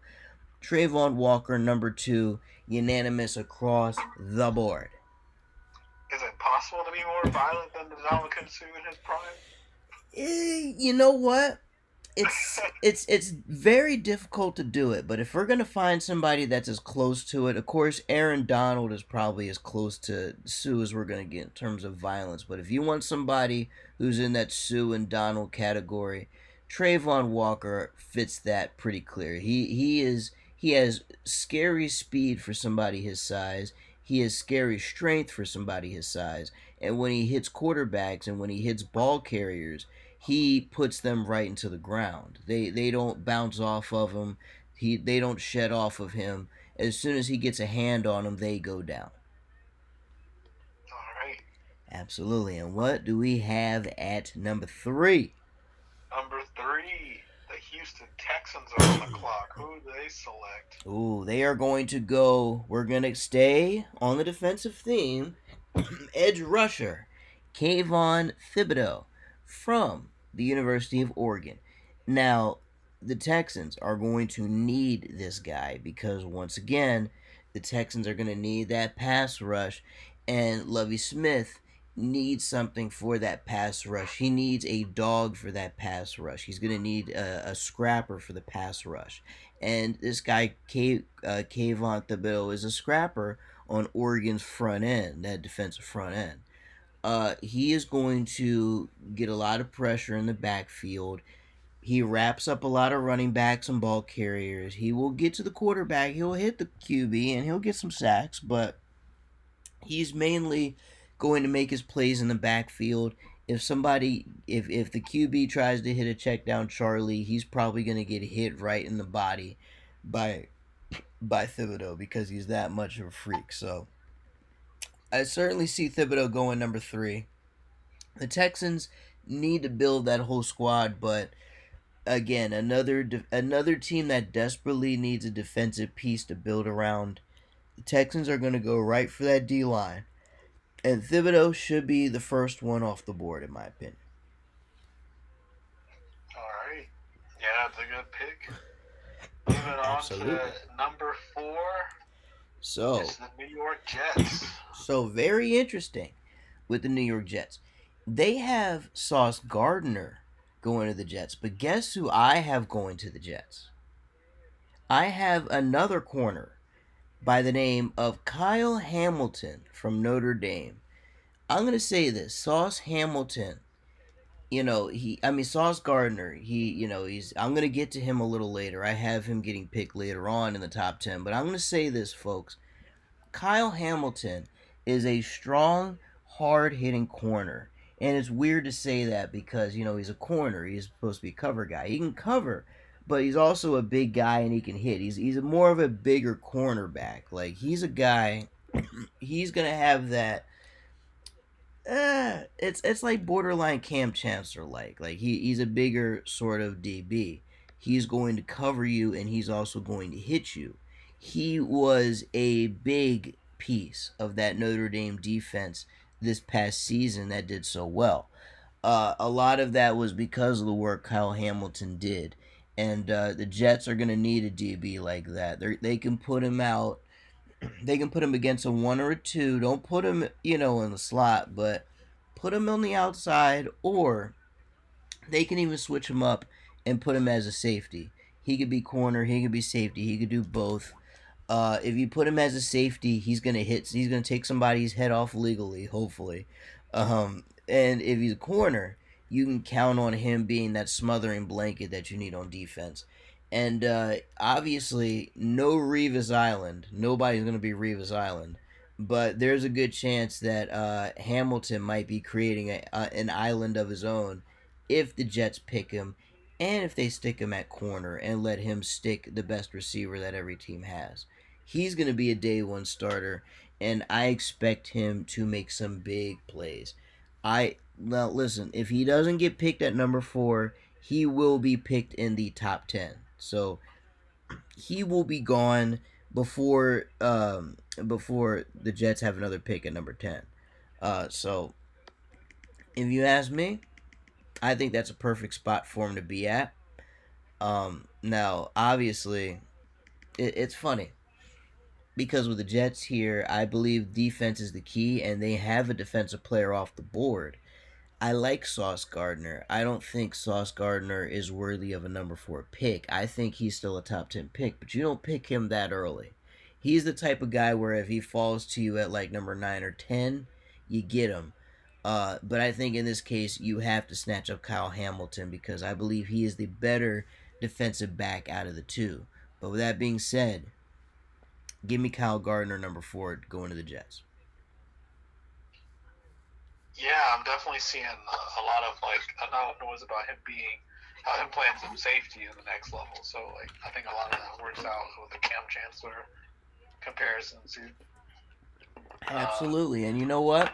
Trayvon Walker, number 2, unanimous across the board. Is it possible to be more violent than Ndamukong Suh in his prime? You know what? It's very difficult to do it, but if we're gonna find somebody that's as close to it, of course, Aaron Donald is probably as close to Suh as we're gonna get in terms of violence. But if you want somebody who's in that Suh and Donald category, Trayvon Walker fits that pretty clear. He has scary speed for somebody his size. He has scary strength for somebody his size. And when he hits quarterbacks and when he hits ball carriers, he puts them right into the ground. They don't bounce off of him. They don't shed off of him. As soon as he gets a hand on them, they go down. All right. Absolutely. And what do we have at number 3? Number 3, the Houston Texans are on the clock. Who do they select? Ooh, they are going to go. We're going to stay on the defensive theme. Edge rusher, Kayvon Thibodeaux from the University of Oregon. Now, the Texans are going to need this guy because, once again, the Texans are going to need that pass rush, and Lovie Smith needs something for that pass rush. He needs a dog for that pass rush. He's going to need a scrapper for the pass rush. And this guy, Kayvon Thibodeaux, is a scrapper on Oregon's front end, that defensive front end. He is going to get a lot of pressure in the backfield. He wraps up a lot of running backs and ball carriers. He will get to the quarterback. He'll hit the QB and he'll get some sacks, but he's mainly going to make his plays in the backfield. If the QB tries to hit a check down Charlie, he's probably going to get hit right in the body by Thibodeau because he's that much of a freak. So I certainly see Thibodeau going number 3. The Texans need to build that whole squad, but again, another team that desperately needs a defensive piece to build around. The Texans are going to go right for that D line, and Thibodeau should be the first one off the board, in my opinion. All right. Yeah, it's a good pick. Moving on Absolutely. to number 4. So it's the New York Jets. So very interesting with the New York Jets. They have Sauce Gardner going to the Jets, but guess who I have going to the Jets? I have another corner by the name of Kyle Hamilton from Notre Dame. I'm going to say this, Sauce Hamilton, Sauce Gardner, I'm going to get to him a little later. I have him getting picked later on in the top 10, but I'm going to say this, folks. Kyle Hamilton is a strong, hard-hitting corner. And it's weird to say that because, he's a corner. He's supposed to be a cover guy. He can cover, but he's also a big guy and he can hit. He's more of a bigger cornerback. Like, he's a guy, he's going to have that. It's like borderline Cam Chancellor like he's a bigger sort of DB. He's going to cover you and he's also going to hit you. He was a big piece of that Notre Dame defense this past season that did so well. A lot of that was because of the work Kyle Hamilton did, and the Jets are going to need a DB like that. They can put him out. They can put him against a 1 or a 2. Don't put him, in the slot, but put him on the outside, or they can even switch him up and put him as a safety. He could be corner, he could be safety, he could do both. If you put him as a safety, he's gonna hit. He's gonna take somebody's head off legally, hopefully. And if he's a corner, you can count on him being that smothering blanket that you need on defense. And obviously, no Revis Island. Nobody's gonna be Revis Island, but there's a good chance that Hamilton might be creating an island of his own if the Jets pick him and if they stick him at corner and let him stick the best receiver that every team has. He's going to be a day 1 starter, and I expect him to make some big plays. Now listen, if he doesn't get picked at number 4, he will be picked in the top 10. So he will be gone before the Jets have another pick at number 10. So if you ask me, I think that's a perfect spot for him to be at. Now, obviously, it's funny because with the Jets here, I believe defense is the key, and they have a defensive player off the board. I like Sauce Gardner. I don't think Sauce Gardner is worthy of a number 4 pick. I think he's still a top 10 pick, but you don't pick him that early. He's the type of guy where if he falls to you at like number 9 or 10, you get him. But I think in this case, you have to snatch up Kyle Hamilton because I believe he is the better defensive back out of the 2. But with that being said, give me Kyle Gardner, number 4, going to the Jets. Yeah, I'm definitely seeing a lot of noise about him playing some safety in the next level. So I think a lot of that works out with the Cam Chancellor comparison too. Absolutely, and you know what?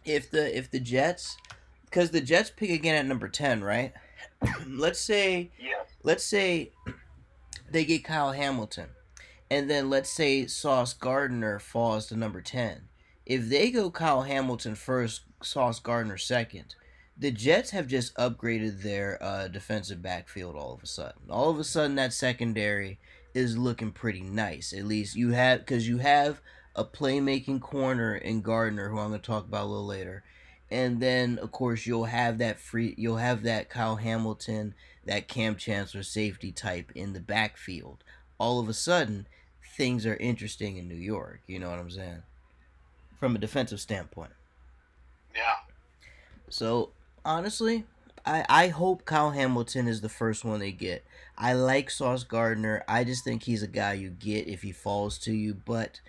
If the Jets, because the Jets pick again at number 10, right? let's say they get Kyle Hamilton, and then let's say Sauce Gardner falls to number 10. If they go Kyle Hamilton first, Sauce Gardner second, the Jets have just upgraded their defensive backfield all of a sudden. All of a sudden, that secondary is looking pretty nice. At least you have a playmaking corner in Gardner, who I'm going to talk about a little later. And then, of course, you'll have that Kyle Hamilton, that Cam Chancellor safety type in the backfield. All of a sudden, things are interesting in New York. You know what I'm saying? From a defensive standpoint. Yeah. So, honestly, I hope Kyle Hamilton is the first one they get. I like Sauce Gardner. I just think he's a guy you get if he falls to you. But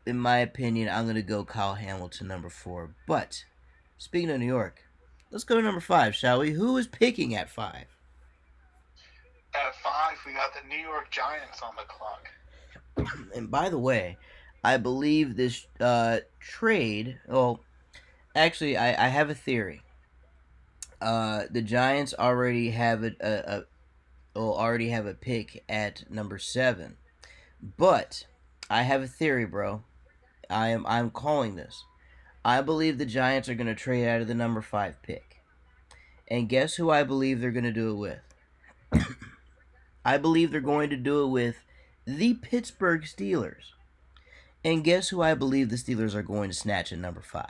In my opinion, I'm gonna go Kyle Hamilton number 4. But speaking of New York, let's go to number 5, shall we? Who is picking at 5? At 5, we got the New York Giants on the clock. And by the way, I believe this trade. Well, actually, I have a theory. The Giants already have already have a pick at number 7, but I have a theory, bro. I'm calling this. I believe the Giants are going to trade out of the number 5 pick. And guess who I believe they're going to do it with? I believe they're going to do it with the Pittsburgh Steelers. And guess who I believe the Steelers are going to snatch at number 5?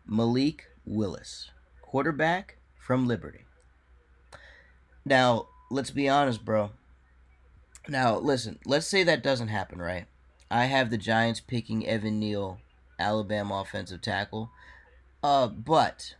Malik Willis, quarterback from Liberty. Now, let's be honest, bro. Now, listen, let's say that doesn't happen, right? I have the Giants picking Evan Neal, Alabama offensive tackle. But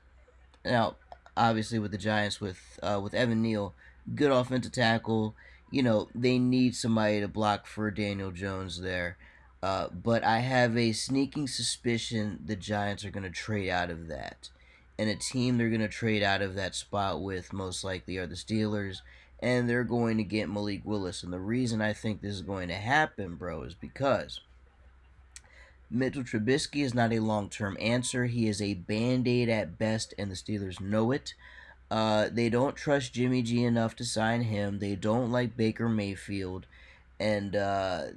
now, obviously, with the Giants, with Evan Neal, good offensive tackle. They need somebody to block for Daniel Jones there. But I have a sneaking suspicion the Giants are going to trade out of that. And a team they're going to trade out of that spot with most likely are the Steelers. And they're going to get Malik Willis. And the reason I think this is going to happen, bro, is because Mitchell Trubisky is not a long-term answer. He is a band-aid at best, and the Steelers know it. They don't trust Jimmy G enough to sign him. They don't like Baker Mayfield. And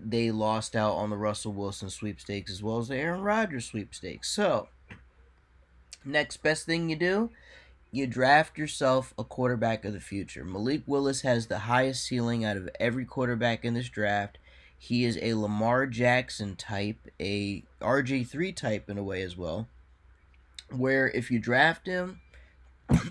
they lost out on the Russell Wilson sweepstakes as well as the Aaron Rodgers sweepstakes. So, next best thing you do, you draft yourself a quarterback of the future. Malik Willis has the highest ceiling out of every quarterback in this draft. He is a Lamar Jackson type, a RG3 type in a way as well, where if you draft him,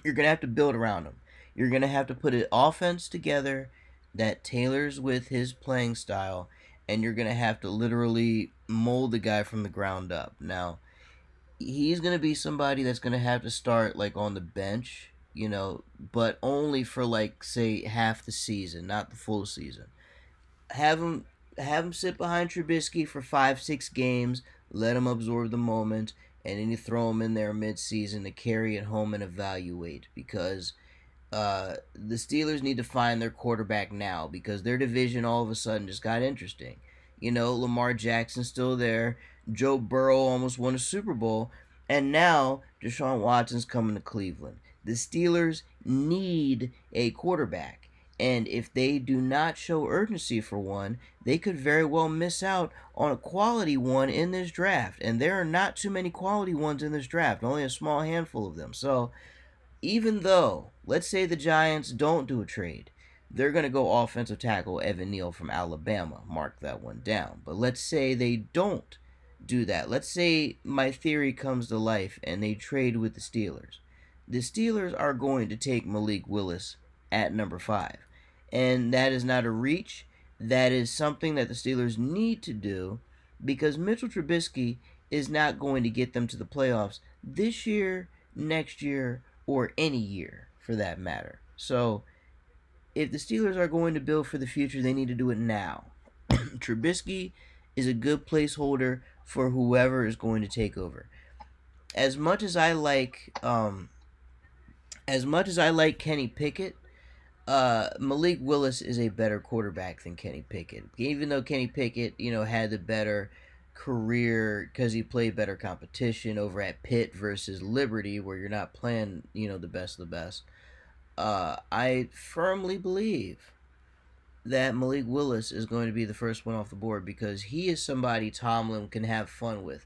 you're going to have to build around him. You're going to have to put an offense together that tailors with his playing style, and you're going to have to literally mold the guy from the ground up. Now, he's going to be somebody that's going to have to start like on the bench, but only for like say half the season, not the full season. Have him sit behind Trubisky for 5-6 games, let him absorb the moment, and then you throw him in there mid-season to carry it home and evaluate, because the Steelers need to find their quarterback now, because their division all of a sudden just got interesting. Lamar Jackson's still there. Joe Burrow almost won a Super Bowl. And now Deshaun Watson's coming to Cleveland. The Steelers need a quarterback. And if they do not show urgency for one, they could very well miss out on a quality one in this draft. And there are not too many quality ones in this draft, only a small handful of them. So, even though, let's say the Giants don't do a trade, they're going to go offensive tackle Evan Neal from Alabama. Mark that one down. But let's say they don't do that. Let's say my theory comes to life and they trade with the Steelers. The Steelers are going to take Malik Willis at number 5. And that is not a reach. That is something that the Steelers need to do, because Mitchell Trubisky is not going to get them to the playoffs this year, next year, or any year for that matter. So, if the Steelers are going to build for the future, they need to do it now. Trubisky is a good placeholder for whoever is going to take over. As much as I like Kenny Pickett, Malik Willis is a better quarterback than Kenny Pickett. Even though Kenny Pickett, had the better career because he played better competition over at Pitt versus Liberty, where you're not playing, the best of the best. I firmly believe that Malik Willis is going to be the first one off the board, because he is somebody Tomlin can have fun with.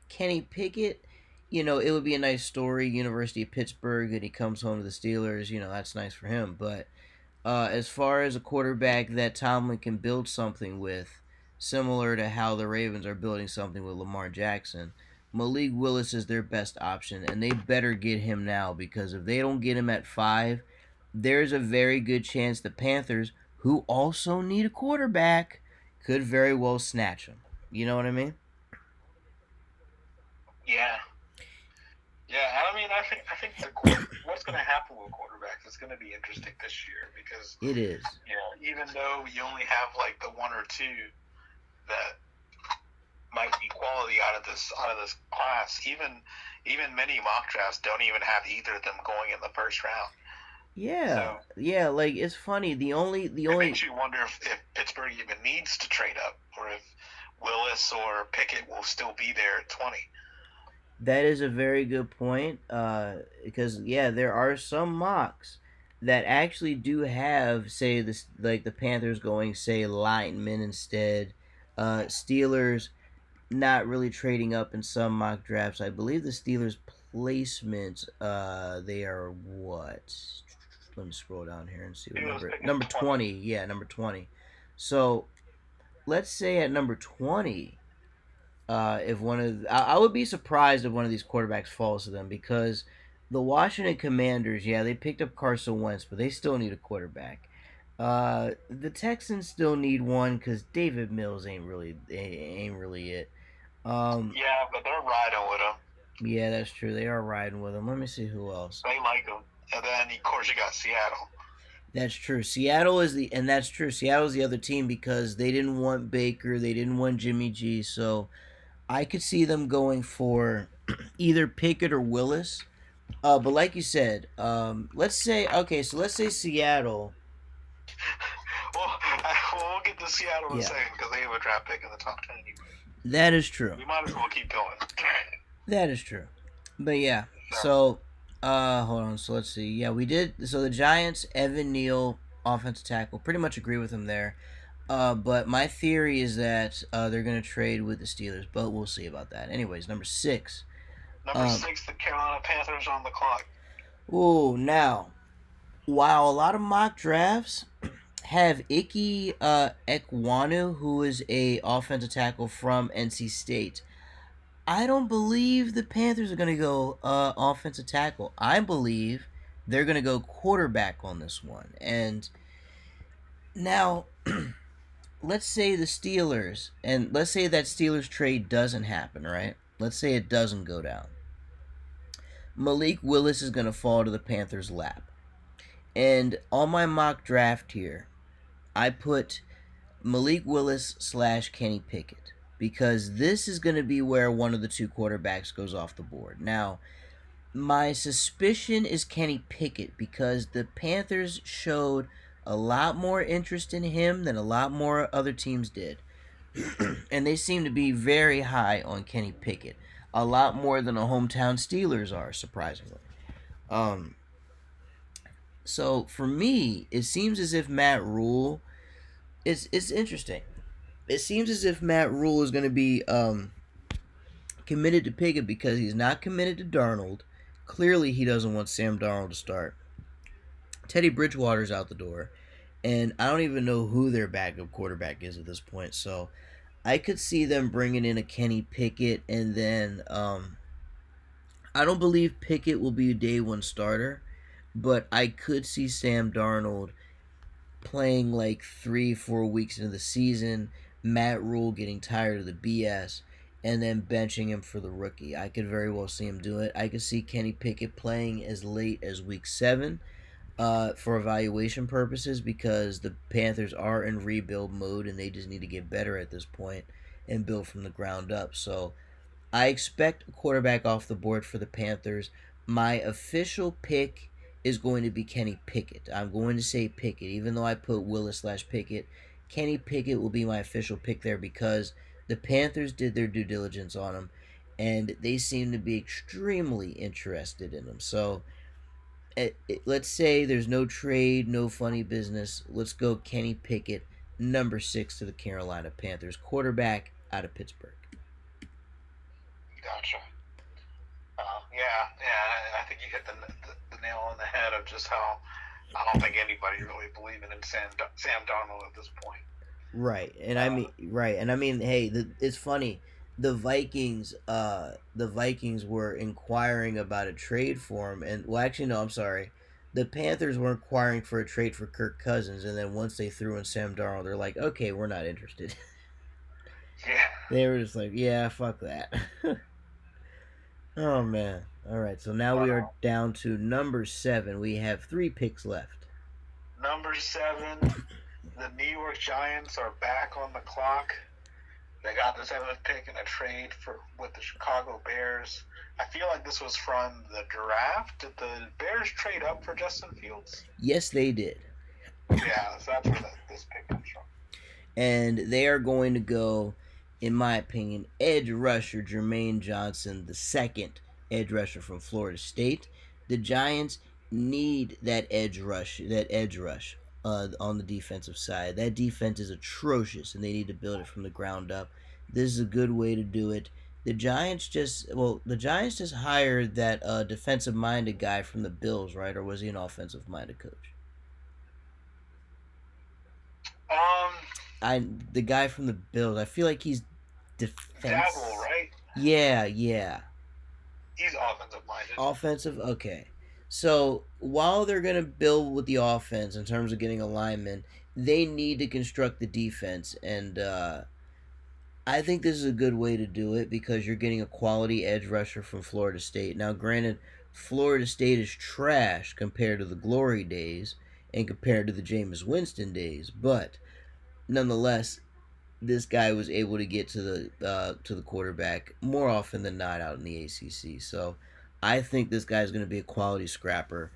Kenny Pickett, it would be a nice story, University of Pittsburgh, and he comes home to the Steelers. That's nice for him. But as far as a quarterback that Tomlin can build something with, similar to how the Ravens are building something with Lamar Jackson, Malik Willis is their best option, and they better get him now, because if they don't get him at 5, there's a very good chance the Panthers, who also need a quarterback, could very well snatch him. You know what I mean? Yeah. Yeah, I mean, I think what's going to happen with quarterbacks is going to be interesting this year, because it is. Even though you only have like the one or two that might be quality out of this class. Even many mock drafts don't even have either of them going in the first round. Yeah, yeah. Like it's funny. It makes you wonder if Pittsburgh even needs to trade up, or if Willis or Pickett will still be there at 20. That is a very good point. Because yeah, there are some mocks that actually do have, say, this like the Panthers going, say, linemen instead. Steelers not really trading up in some mock drafts. I believe the Steelers placements, they are what? Let me scroll down here and see what number 20. Yeah, number 20. So let's say at number 20, if one of I would be surprised if one of these quarterbacks falls to them, because the Washington Commanders, yeah, they picked up Carson Wentz, but they still need a quarterback. The Texans still need one because David Mills ain't really it. Yeah, but they're riding with him. Yeah, that's true. They are riding with him. Let me see who else. They like him, and then of course you got Seattle. That's true. That's true. Seattle's the other team because they didn't want Baker, they didn't want Jimmy G, so I could see them going for either Pickett or Willis. But like you said, let's say Seattle. We'll get to Seattle in a second because they have a draft pick in the top 10 anyway. That is true. We might as well keep going. That is true. But yeah, so hold on. So let's see. Yeah, we did. So the Giants, Evan Neal, offensive tackle, pretty much agree with him there. But my theory is that they're going to trade with the Steelers, but we'll see about that. Anyways, number 6. Number 6, the Carolina Panthers on the clock. Oh, now, while a lot of mock drafts have Ike Ekwonu, who is a offensive tackle from NC State, I don't believe the Panthers are going to go offensive tackle. I believe they're going to go quarterback on this one. And now, let's say the Steelers, and let's say that Steelers trade doesn't happen, right? Let's say it doesn't go down. Malik Willis is going to fall to the Panthers' lap. And on my mock draft here, I put Malik Willis / Kenny Pickett, because this is going to be where one of the two quarterbacks goes off the board. Now, my suspicion is Kenny Pickett because the Panthers showed a lot more interest in him than a lot more other teams did. And they seem to be very high on Kenny Pickett. A lot more than the hometown Steelers are, surprisingly. So for me, it seems as if Matt Rule, it's interesting. It seems as if Matt Rule is going to be committed to Pickett because he's not committed to Darnold. Clearly, he doesn't want Sam Darnold to start. Teddy Bridgewater's out the door, and I don't even know who their backup quarterback is at this point. So I could see them bringing in a Kenny Pickett, and then I don't believe Pickett will be a day one starter, but I could see Sam Darnold playing like 3-4 weeks into the season, Matt Rule getting tired of the BS, and then benching him for the rookie. I could very well see him do it. I could see Kenny Pickett playing as late as week 7 for evaluation purposes, because the Panthers are in rebuild mode and they just need to get better at this point and build from the ground up. So I expect a quarterback off the board for the Panthers. My official pick is going to be Kenny Pickett. I'm going to say Pickett, even though I put Willis / Pickett. Kenny Pickett will be my official pick there because the Panthers did their due diligence on him, and they seem to be extremely interested in him. So let's say there's no trade, no funny business. Let's go Kenny Pickett, number 6 to the Carolina Panthers, quarterback out of Pittsburgh. Gotcha. Yeah, I think you hit the nail on the head of just how I don't think anybody really believing in Sam Darnold at this point. Right, and I mean, hey, it's funny. The Vikings were inquiring about a trade for him, and well, actually, no, I'm sorry. The Panthers were inquiring for a trade for Kirk Cousins, and then once they threw in Sam Darnold, they're like, okay, we're not interested. Yeah. They were just like, yeah, fuck that. Oh, man. All right, so now we are down to number 7. We have 3 picks left. Number 7, the New York Giants are back on the clock They got the 7th pick in a trade with the Chicago Bears. I feel like this was from the draft. Did the Bears trade up for Justin Fields? Yes, they did. Yeah, so that's where this pick comes from. And they are going to go, in my opinion, edge rusher Jermaine Johnson, the second edge rusher from Florida State. The Giants need that edge rush, on the defensive side. That defense is atrocious, and they need to build it from the ground up. This is a good way to do it. The Giants just hired that defensive minded guy from the Bills, right? Or was he an offensive minded coach? The guy from the Bills. I feel like he's defense. Dabble, right? Yeah. He's offensive minded. Offensive, okay. So while they're gonna build with the offense in terms of getting alignment, they need to construct the defense, and I think this is a good way to do it because you're getting a quality edge rusher from Florida State. Now, granted, Florida State is trash compared to the glory days and compared to the Jameis Winston days, but nonetheless, this guy was able to get to the quarterback more often than not out in the ACC. So I think this guy's going to be a quality scrapper.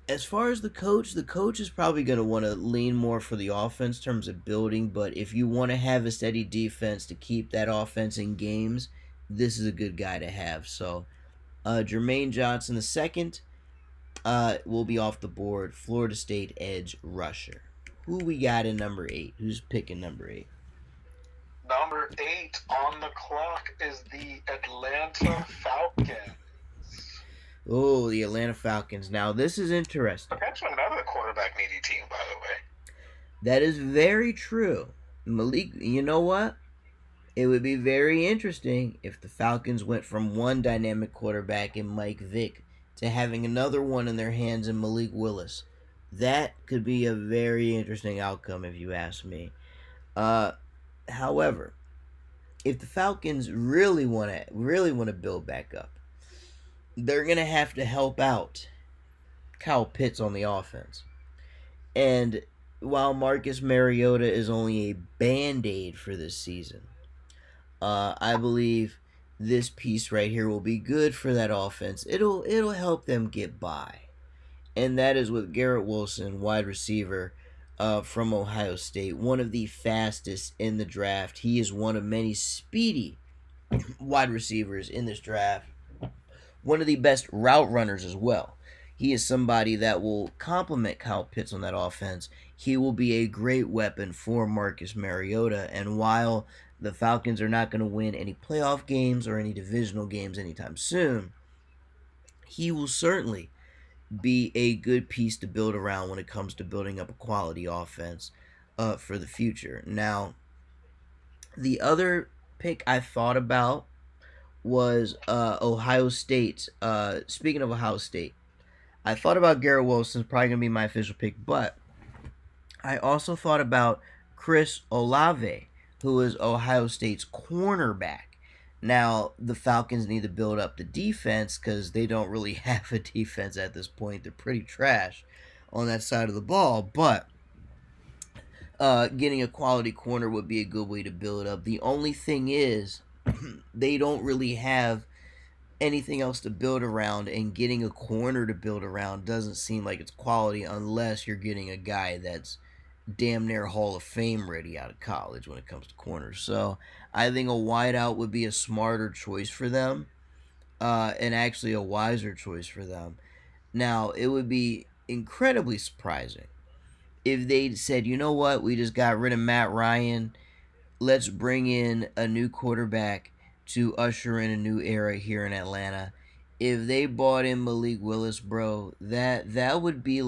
As far as the coach is probably going to want to lean more for the offense in terms of building. But if you want to have a steady defense to keep that offense in games, this is a good guy to have. So Jermaine Johnson the second will be off the board. Florida State edge rusher. Who we got in number 8? Who's picking number 8? Number 8 on the clock is the Atlanta Falcons. Oh, the Atlanta Falcons. Now, this is interesting. Potentially another quarterback needy team, by the way. That is very true. Malik, you know what? It would be very interesting if the Falcons went from one dynamic quarterback in Mike Vick to having another one in their hands in Malik Willis. That could be a very interesting outcome if you ask me. However, if the Falcons really want to build back up, they're going to have to help out Kyle Pitts on the offense. And while Marcus Mariota is only a band-aid for this season, I believe this piece right here will be good for that offense. It'll help them get by. And that is with Garrett Wilson, wide receiver from Ohio State, one of the fastest in the draft. He is one of many speedy wide receivers in this draft. One of the best route runners as well. He is somebody that will complement Kyle Pitts on that offense. He will be a great weapon for Marcus Mariota. And while the Falcons are not going to win any playoff games or any divisional games anytime soon, he will certainly be a good piece to build around when it comes to building up a quality offense for the future. Now, the other pick I thought about was Ohio State. Speaking of Ohio State, I thought about Garrett Wilson, probably going to be my official pick, but I also thought about Chris Olave, who is Ohio State's cornerback. Now, the Falcons need to build up the defense because they don't really have a defense at this point. They're pretty trash on that side of the ball, but getting a quality corner would be a good way to build up. The only thing is, they don't really have anything else to build around, and getting a corner to build around doesn't seem like it's quality unless you're getting a guy that's damn near Hall of Fame ready out of college when it comes to corners. So I think a wideout would be a smarter choice for them, and actually a wiser choice for them. Now, it would be incredibly surprising if they said, you know what, we just got rid of Matt Ryan, let's bring in a new quarterback to usher in a new era here in Atlanta. If they bought in Malik Willis, bro, that would be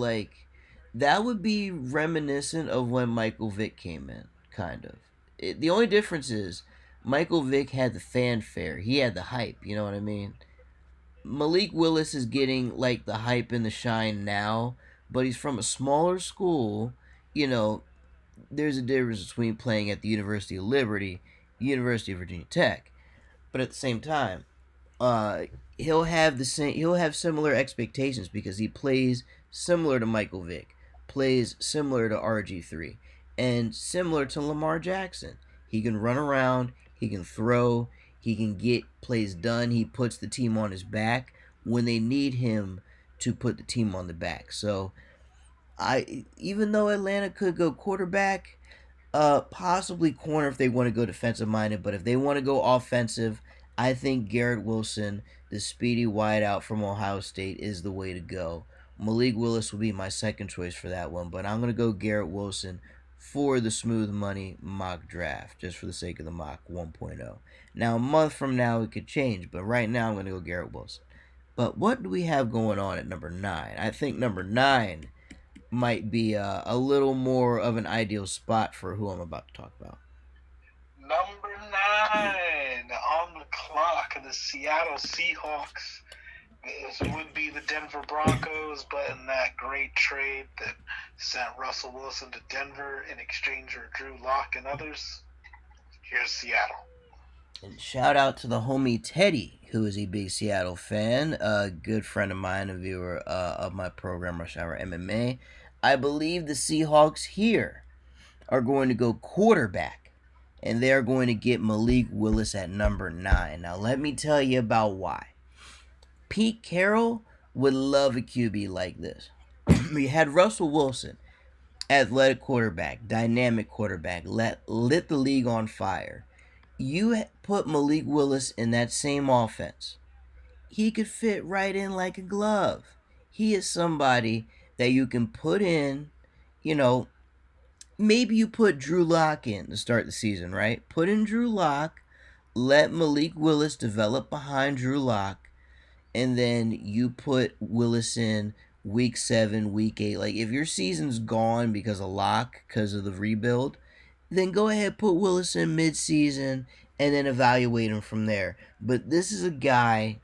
reminiscent of when Michael Vick came in, kind of. The only difference is Michael Vick had the fanfare. He had the hype, you know what I mean? Malik Willis is getting like the hype and the shine now, but he's from a smaller school. You know, there's a difference between playing at the University of Liberty, University of Virginia Tech, but at the same time, he'll have similar expectations because he plays similar to Michael Vick, plays similar to RG3, and similar to Lamar Jackson. He can run around, he can throw, he can get plays done. He puts the team on his back when they need him to put the team on the back. So I even though Atlanta could go quarterback, possibly corner if they want to go defensive minded, but if they want to go offensive, I think Garrett Wilson, the speedy wideout from Ohio State, is the way to go. Malik Willis will be my second choice for that one, but I'm going to go Garrett Wilson for the smooth money mock draft, just for the sake of the mock 1.0. Now, a month from now, it could change, but right now, I'm going to go Garrett Wilson. But what do we have going on at number 9? I think number 9 might be a little more of an ideal spot for who I'm about to talk about. Number 9 on the clock, the Seattle Seahawks. This would be the Denver Broncos, but in that great trade that sent Russell Wilson to Denver in exchange for Drew Lock and others, here's Seattle. And shout out to the homie Teddy, who is a big Seattle fan, a good friend of mine, a viewer of my program, Rush Hour MMA. I believe the Seahawks here are going to go quarterback, and they're going to get Malik Willis at number 9. Now, let me tell you about why. Pete Carroll would love a QB like this. We had Russell Wilson, athletic quarterback, dynamic quarterback, lit the league on fire. You put Malik Willis in that same offense, he could fit right in like a glove. He is somebody that you can put in, maybe you put Drew Lock in to start the season, right? Put in Drew Lock, let Malik Willis develop behind Drew Lock, and then you put Willis in week 7, week 8. Like, if your season's gone because of Lock, because of the rebuild, then go ahead, put Willis in mid-season, and then evaluate him from there. But this is a guy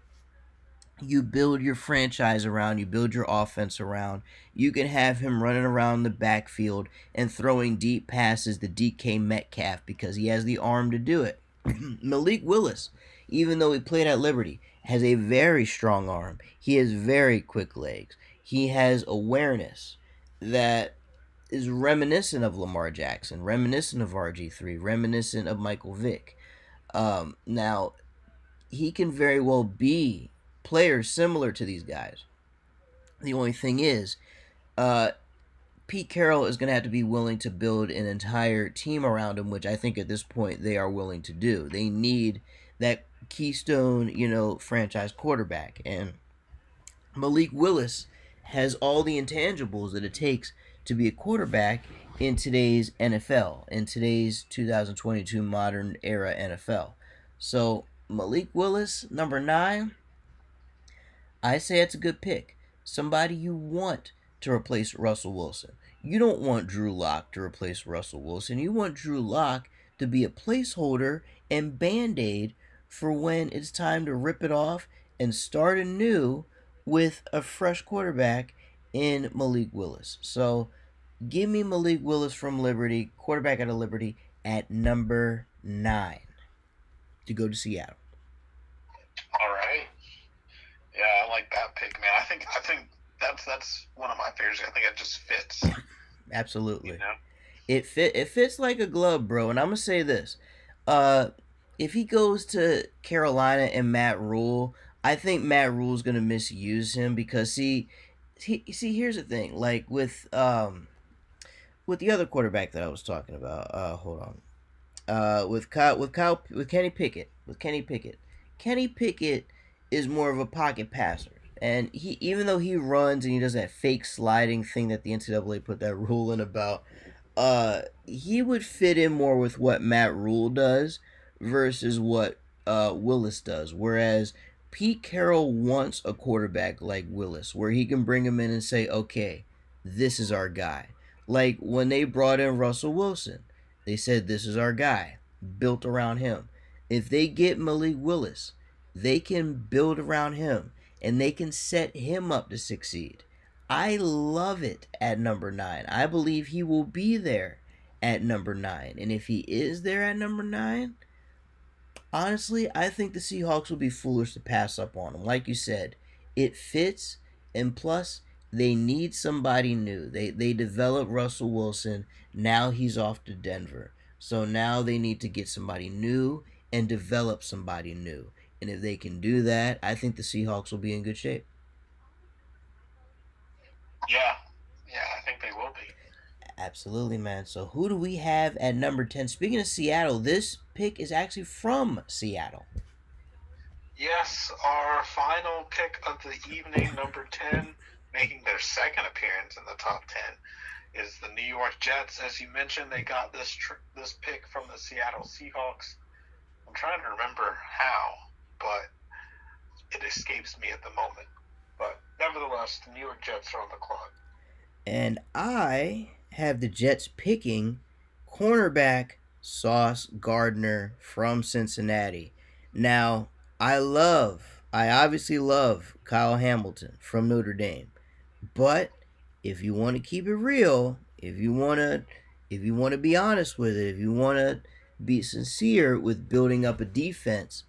you build your franchise around, you build your offense around. You can have him running around the backfield and throwing deep passes to DK Metcalf because he has the arm to do it. Malik Willis, even though he played at Liberty, has a very strong arm. He has very quick legs. He has awareness that is reminiscent of Lamar Jackson, reminiscent of RG3, reminiscent of Michael Vick. Now, he can very well be players similar to these guys. The only thing is, Pete Carroll is going to have to be willing to build an entire team around him, which I think at this point they are willing to do. They need that keystone, franchise quarterback. And Malik Willis has all the intangibles that it takes to be a quarterback in today's NFL, in today's 2022 modern era NFL. So Malik Willis, number 9, I say it's a good pick. Somebody you want to replace Russell Wilson. You don't want Drew Lock to replace Russell Wilson. You want Drew Lock to be a placeholder and Band-Aid for when it's time to rip it off and start anew with a fresh quarterback in Malik Willis. So give me Malik Willis from Liberty, quarterback out of Liberty, at number 9 to go to Seattle. All right. Yeah, I like that pick, man. I think that's one of my favorites. I think it just fits. Absolutely. It fits like a glove, bro. And I'm gonna say this. If he goes to Carolina and Matt Rule, I think Matt Rule's gonna misuse him because here's the thing. Like with the other quarterback that I was talking about. Hold on. With Kenny Pickett. Kenny Pickett is more of a pocket passer. And he, even though he runs and he does that fake sliding thing that the NCAA put that rule in about, he would fit in more with what Matt Rule does versus what Willis does. Whereas Pete Carroll wants a quarterback like Willis, where he can bring him in and say, okay, this is our guy. Like when they brought in Russell Wilson, they said, this is our guy, built around him. If they get Malik Willis, they can build around him and they can set him up to succeed. I love it at number 9. I believe he will be there at number 9. And if he is there at number 9, honestly, I think the Seahawks will be foolish to pass up on him. Like you said, it fits, and plus, they need somebody new. They developed Russell Wilson. Now he's off to Denver. So now they need to get somebody new and develop somebody new. And if they can do that, I think the Seahawks will be in good shape. Yeah, yeah, I think they will be. Absolutely, man. So who do we have at number 10? Speaking of Seattle, this pick is actually from Seattle. Yes, our final pick of the evening, number 10, making their second appearance in the top 10, is the New York Jets. As you mentioned, they got this pick from the Seattle Seahawks. I'm trying to remember how, but it escapes me at the moment. But nevertheless, the New York Jets are on the clock. And I have the Jets picking cornerback Sauce Gardner from Cincinnati. Now, I obviously love Kyle Hamilton from Notre Dame. But if you want to keep it real, if you want to be honest with it, if you want to be sincere with building up a defense,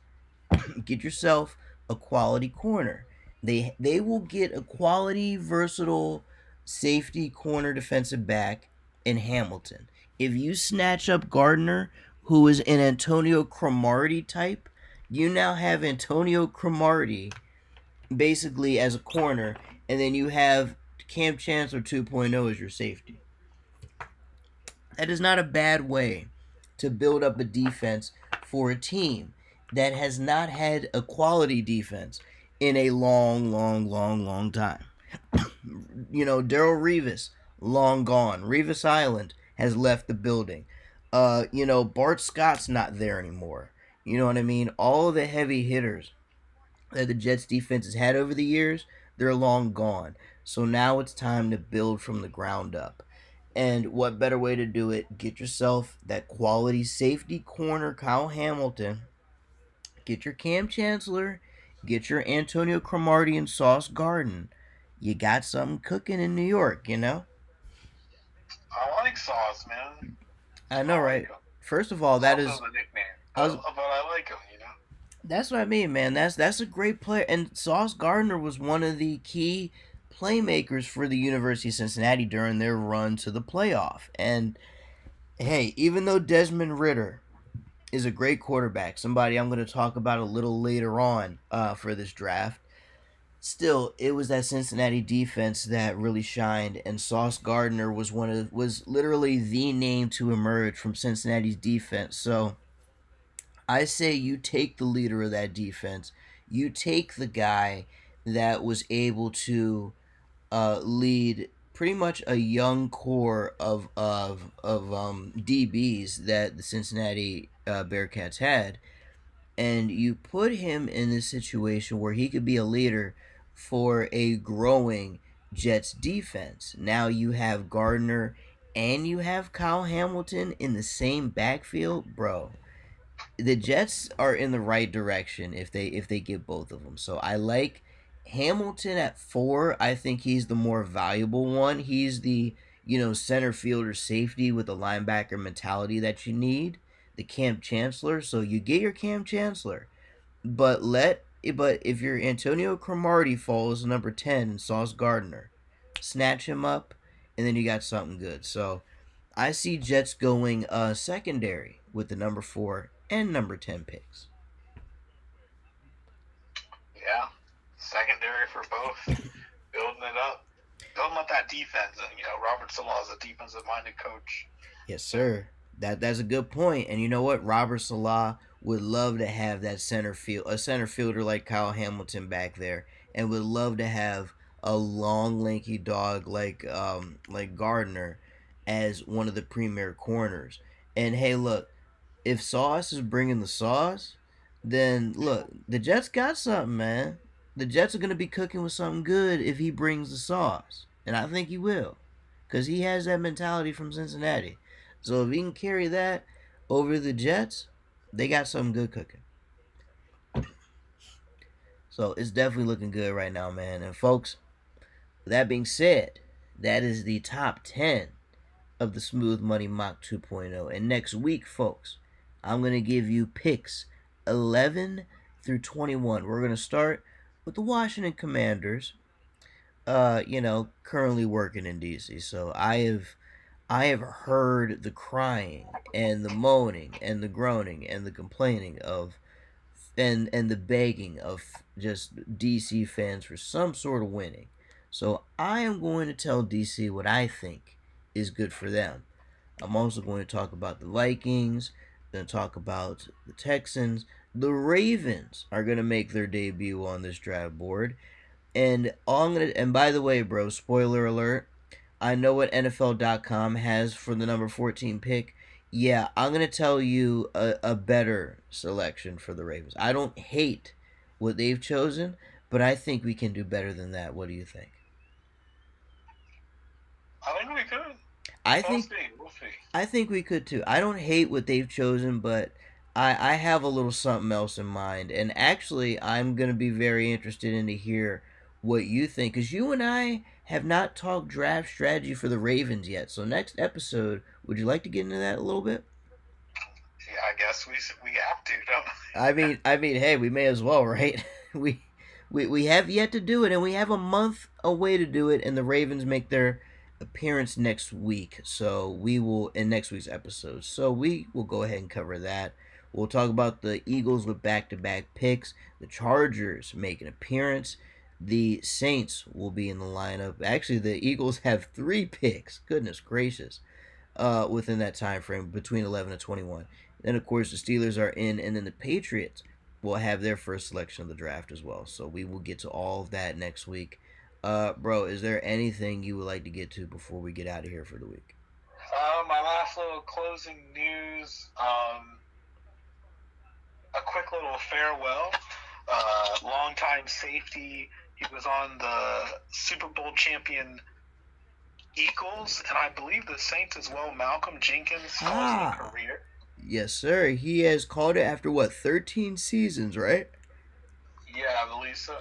get yourself a quality corner. They will get a quality, versatile safety corner defensive back in Hamilton. If you snatch up Gardner, who is an Antonio Cromartie type, you now have Antonio Cromartie basically as a corner, and then you have Cam Chancellor 2.0 as your safety. That is not a bad way to build up a defense for a team that has not had a quality defense in a long time. Daryl Revis, long gone. Revis Island has left the building. Bart Scott's not there anymore. You know what I mean? All of the heavy hitters that the Jets defense has had over the years, they're long gone. So now it's time to build from the ground up. And what better way to do it? Get yourself that quality safety corner, Kyle Hamilton. Get your Cam Chancellor. Get your Antonio Cromartie and Sauce Garden. You got something cooking in New York, you know? I like Sauce, man. I know, I right? like him. First of all, that Sauce is is a nickname, I was but I like him, that's what I mean, man. That's a great player. And Sauce Gardner was one of the key playmakers for the University of Cincinnati during their run to the playoff. And hey, even though Desmond Ritter is a great quarterback, somebody I'm going to talk about a little later on for this draft, still it was that Cincinnati defense that really shined, and Sauce Gardner was literally the name to emerge from Cincinnati's defense. So I say you take the leader of that defense. You take the guy that was able to lead pretty much a young core of DBs that the Cincinnati Bearcats had, and you put him in this situation where he could be a leader for a growing Jets defense. Now you have Gardner and you have Kyle Hamilton in the same backfield, bro. The Jets are in the right direction if they get both of them. So I like Hamilton at 4. I think he's the more valuable one. He's the center fielder safety with the linebacker mentality that you need. The Cam Chancellor. So you get your Cam Chancellor, but if your Antonio Cromartie falls number 10 and Sauce Gardner, snatch him up, and then you got something good. So I see Jets going secondary with the number 4 and number 10 picks. Yeah, secondary for both, building it up, building up that defense. And Robert Salah is a defensive-minded coach. Yes, sir. That's a good point. And you know what? Robert Salah would love to have a center fielder like Kyle Hamilton back there, and would love to have a long, lanky dog like Gardner as one of the premier corners. And hey, look, if Sauce is bringing the sauce, then look, the Jets got something, man. The Jets are gonna be cooking with something good if he brings the sauce, and I think he will, cause he has that mentality from Cincinnati. So if he can carry that over the Jets, they got something good cooking. So it's definitely looking good right now, man. And folks, with that being said, that is the top 10 of the Smooth Money Mock 2.0. And next week, folks, I'm going to give you picks 11 through 21. We're going to start with the Washington Commanders, currently working in DC. So I have heard the crying and the moaning and the groaning and the complaining of and the begging of just DC fans for some sort of winning. So I am going to tell DC what I think is good for them. I'm also going to talk about the Vikings, going to talk about the Texans. The Ravens are going to make their debut on this draft board. And by the way, bro, spoiler alert, I know what NFL.com has for the number 14 pick. Yeah, I'm going to tell you a better selection for the Ravens. I don't hate what they've chosen, but I think we can do better than that. What do you think? I think we could. I think We'll see. I think we could too. I don't hate what they've chosen, but I have a little something else in mind. And actually, I'm going to be very interested in to hear what you think. Because you and I have not talked draft strategy for the Ravens yet. So next episode, would you like to get into that a little bit? Yeah, I guess we have to, don't we? I mean, hey, we may as well, right? we have yet to do it, and we have a month away to do it, and the Ravens make their appearance next week. So we will in next week's episode. So we will go ahead and cover that. We'll talk about the Eagles with back-to-back picks. The Chargers make an appearance. The Saints will be in the lineup. Actually, the Eagles have 3 picks. Goodness gracious. Within that time frame between 11 and 21. Then of course the Steelers are in, and then the Patriots will have their first selection of the draft as well. So we will get to all of that next week. Bro, is there anything you would like to get to before we get out of here for the week? My last little closing news, a quick little farewell. Longtime safety, he was on the Super Bowl champion Eagles, and I believe the Saints as well. Malcolm Jenkins calls it a career. Yes, sir. He has called it after, what, 13 seasons, right? Yeah, I believe so.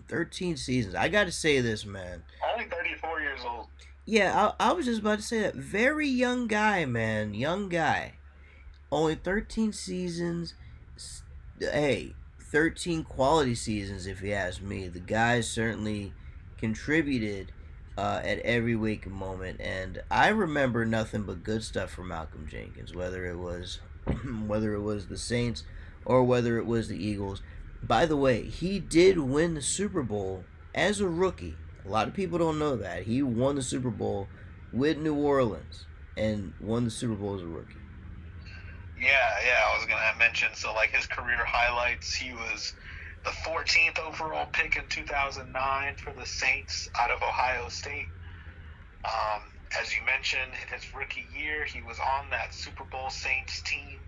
13 seasons. I got to say this, man. Only 34 years old. Yeah, I was just about to say that. Very young guy, man. Young guy. Only 13 seasons. Hey, 13 quality seasons, if you ask me. The guy certainly contributed at every waking moment, and I remember nothing but good stuff from Malcolm Jenkins, whether it was the Saints or whether it was the Eagles. By the way, he did win the Super Bowl as a rookie. A lot of people don't know that. He won the Super Bowl with New Orleans and won the Super Bowl as a rookie. Yeah, I was going to mention, so like his career highlights, he was the 14th overall pick in 2009 for the Saints out of Ohio State. As you mentioned, in his rookie year, he was on that Super Bowl Saints team.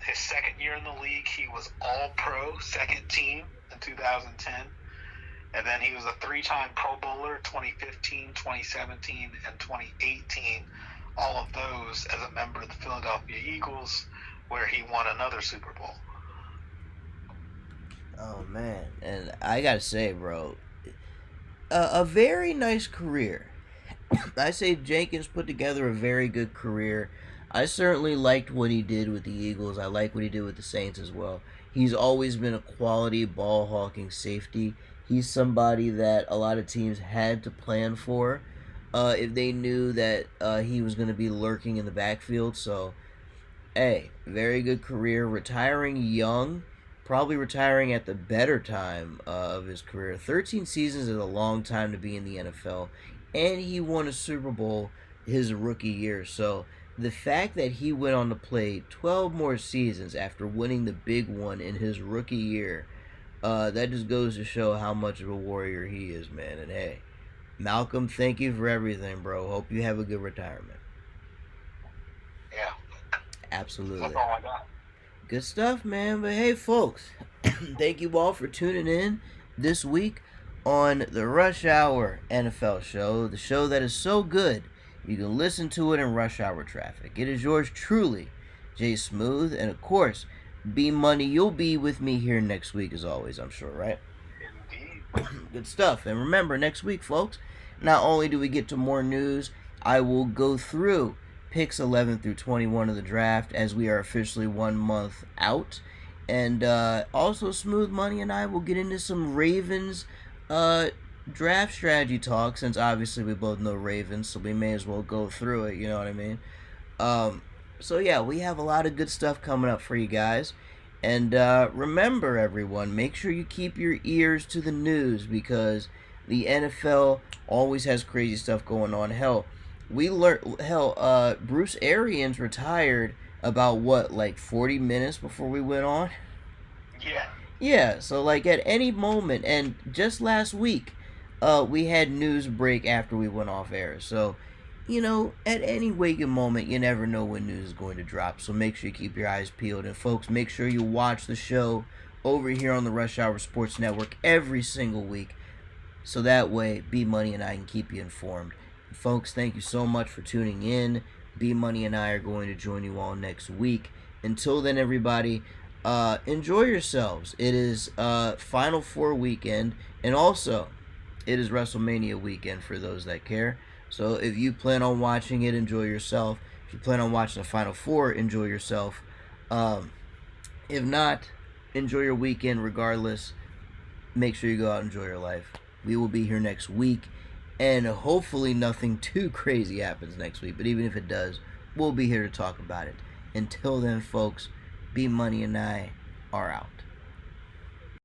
His second year in the league, he was All-Pro, second team in 2010. And then he was a 3-time Pro Bowler, 2015, 2017, and 2018. All of those as a member of the Philadelphia Eagles, where he won another Super Bowl. Oh, man. And I got to say, bro, a very nice career. I say Jenkins put together a very good career. I certainly liked what he did with the Eagles. I like what he did with the Saints as well. He's always been a quality ball-hawking safety. He's somebody that a lot of teams had to plan for if they knew that he was going to be lurking in the backfield. So, hey, very good career. Retiring young, probably retiring at the better time of his career. 13 seasons is a long time to be in the NFL. And he won a Super Bowl his rookie year. So, the fact that he went on to play 12 more seasons after winning the big one in his rookie year, that just goes to show how much of a warrior he is, man. And hey, Malcolm, thank you for everything, bro. Hope you have a good retirement. Yeah. Absolutely. That's all I got. Good stuff, man. But hey, folks, thank you all for tuning in this week on the Rush Hour NFL show, the show that is so good you can listen to it in rush hour traffic. It is yours truly, Jay Smooth, and of course, B Money. You'll be with me here next week as always, I'm sure, right? Indeed. Good stuff. And remember, next week, folks, not only do we get to more news, I will go through picks 11 through 21 of the draft as we are officially 1 month out. And also, Smooth Money and I will get into some Ravens draft strategy talk, since obviously we both know Ravens, so we may as well go through it, you know what I mean? Um, so yeah, we have a lot of good stuff coming up for you guys. And remember, everyone, make sure you keep your ears to the news because the NFL always has crazy stuff going on. Bruce Arians retired about what, like 40 minutes before we went on? Yeah. Yeah, so like at any moment, and just last week, we had news break after we went off air. So, at any waking moment, you never know when news is going to drop. So make sure you keep your eyes peeled. And folks, make sure you watch the show over here on the Rush Hour Sports Network every single week. So that way, B Money and I can keep you informed. And folks, thank you so much for tuning in. B Money and I are going to join you all next week. Until then, everybody, enjoy yourselves. It is Final Four weekend, and also it is WrestleMania weekend for those that care. So if you plan on watching it, enjoy yourself. If you plan on watching the Final Four, enjoy yourself. If not, enjoy your weekend regardless. Make sure you go out and enjoy your life. We will be here next week, and hopefully nothing too crazy happens next week. But even if it does, we'll be here to talk about it. Until then, folks, B Money and I are out.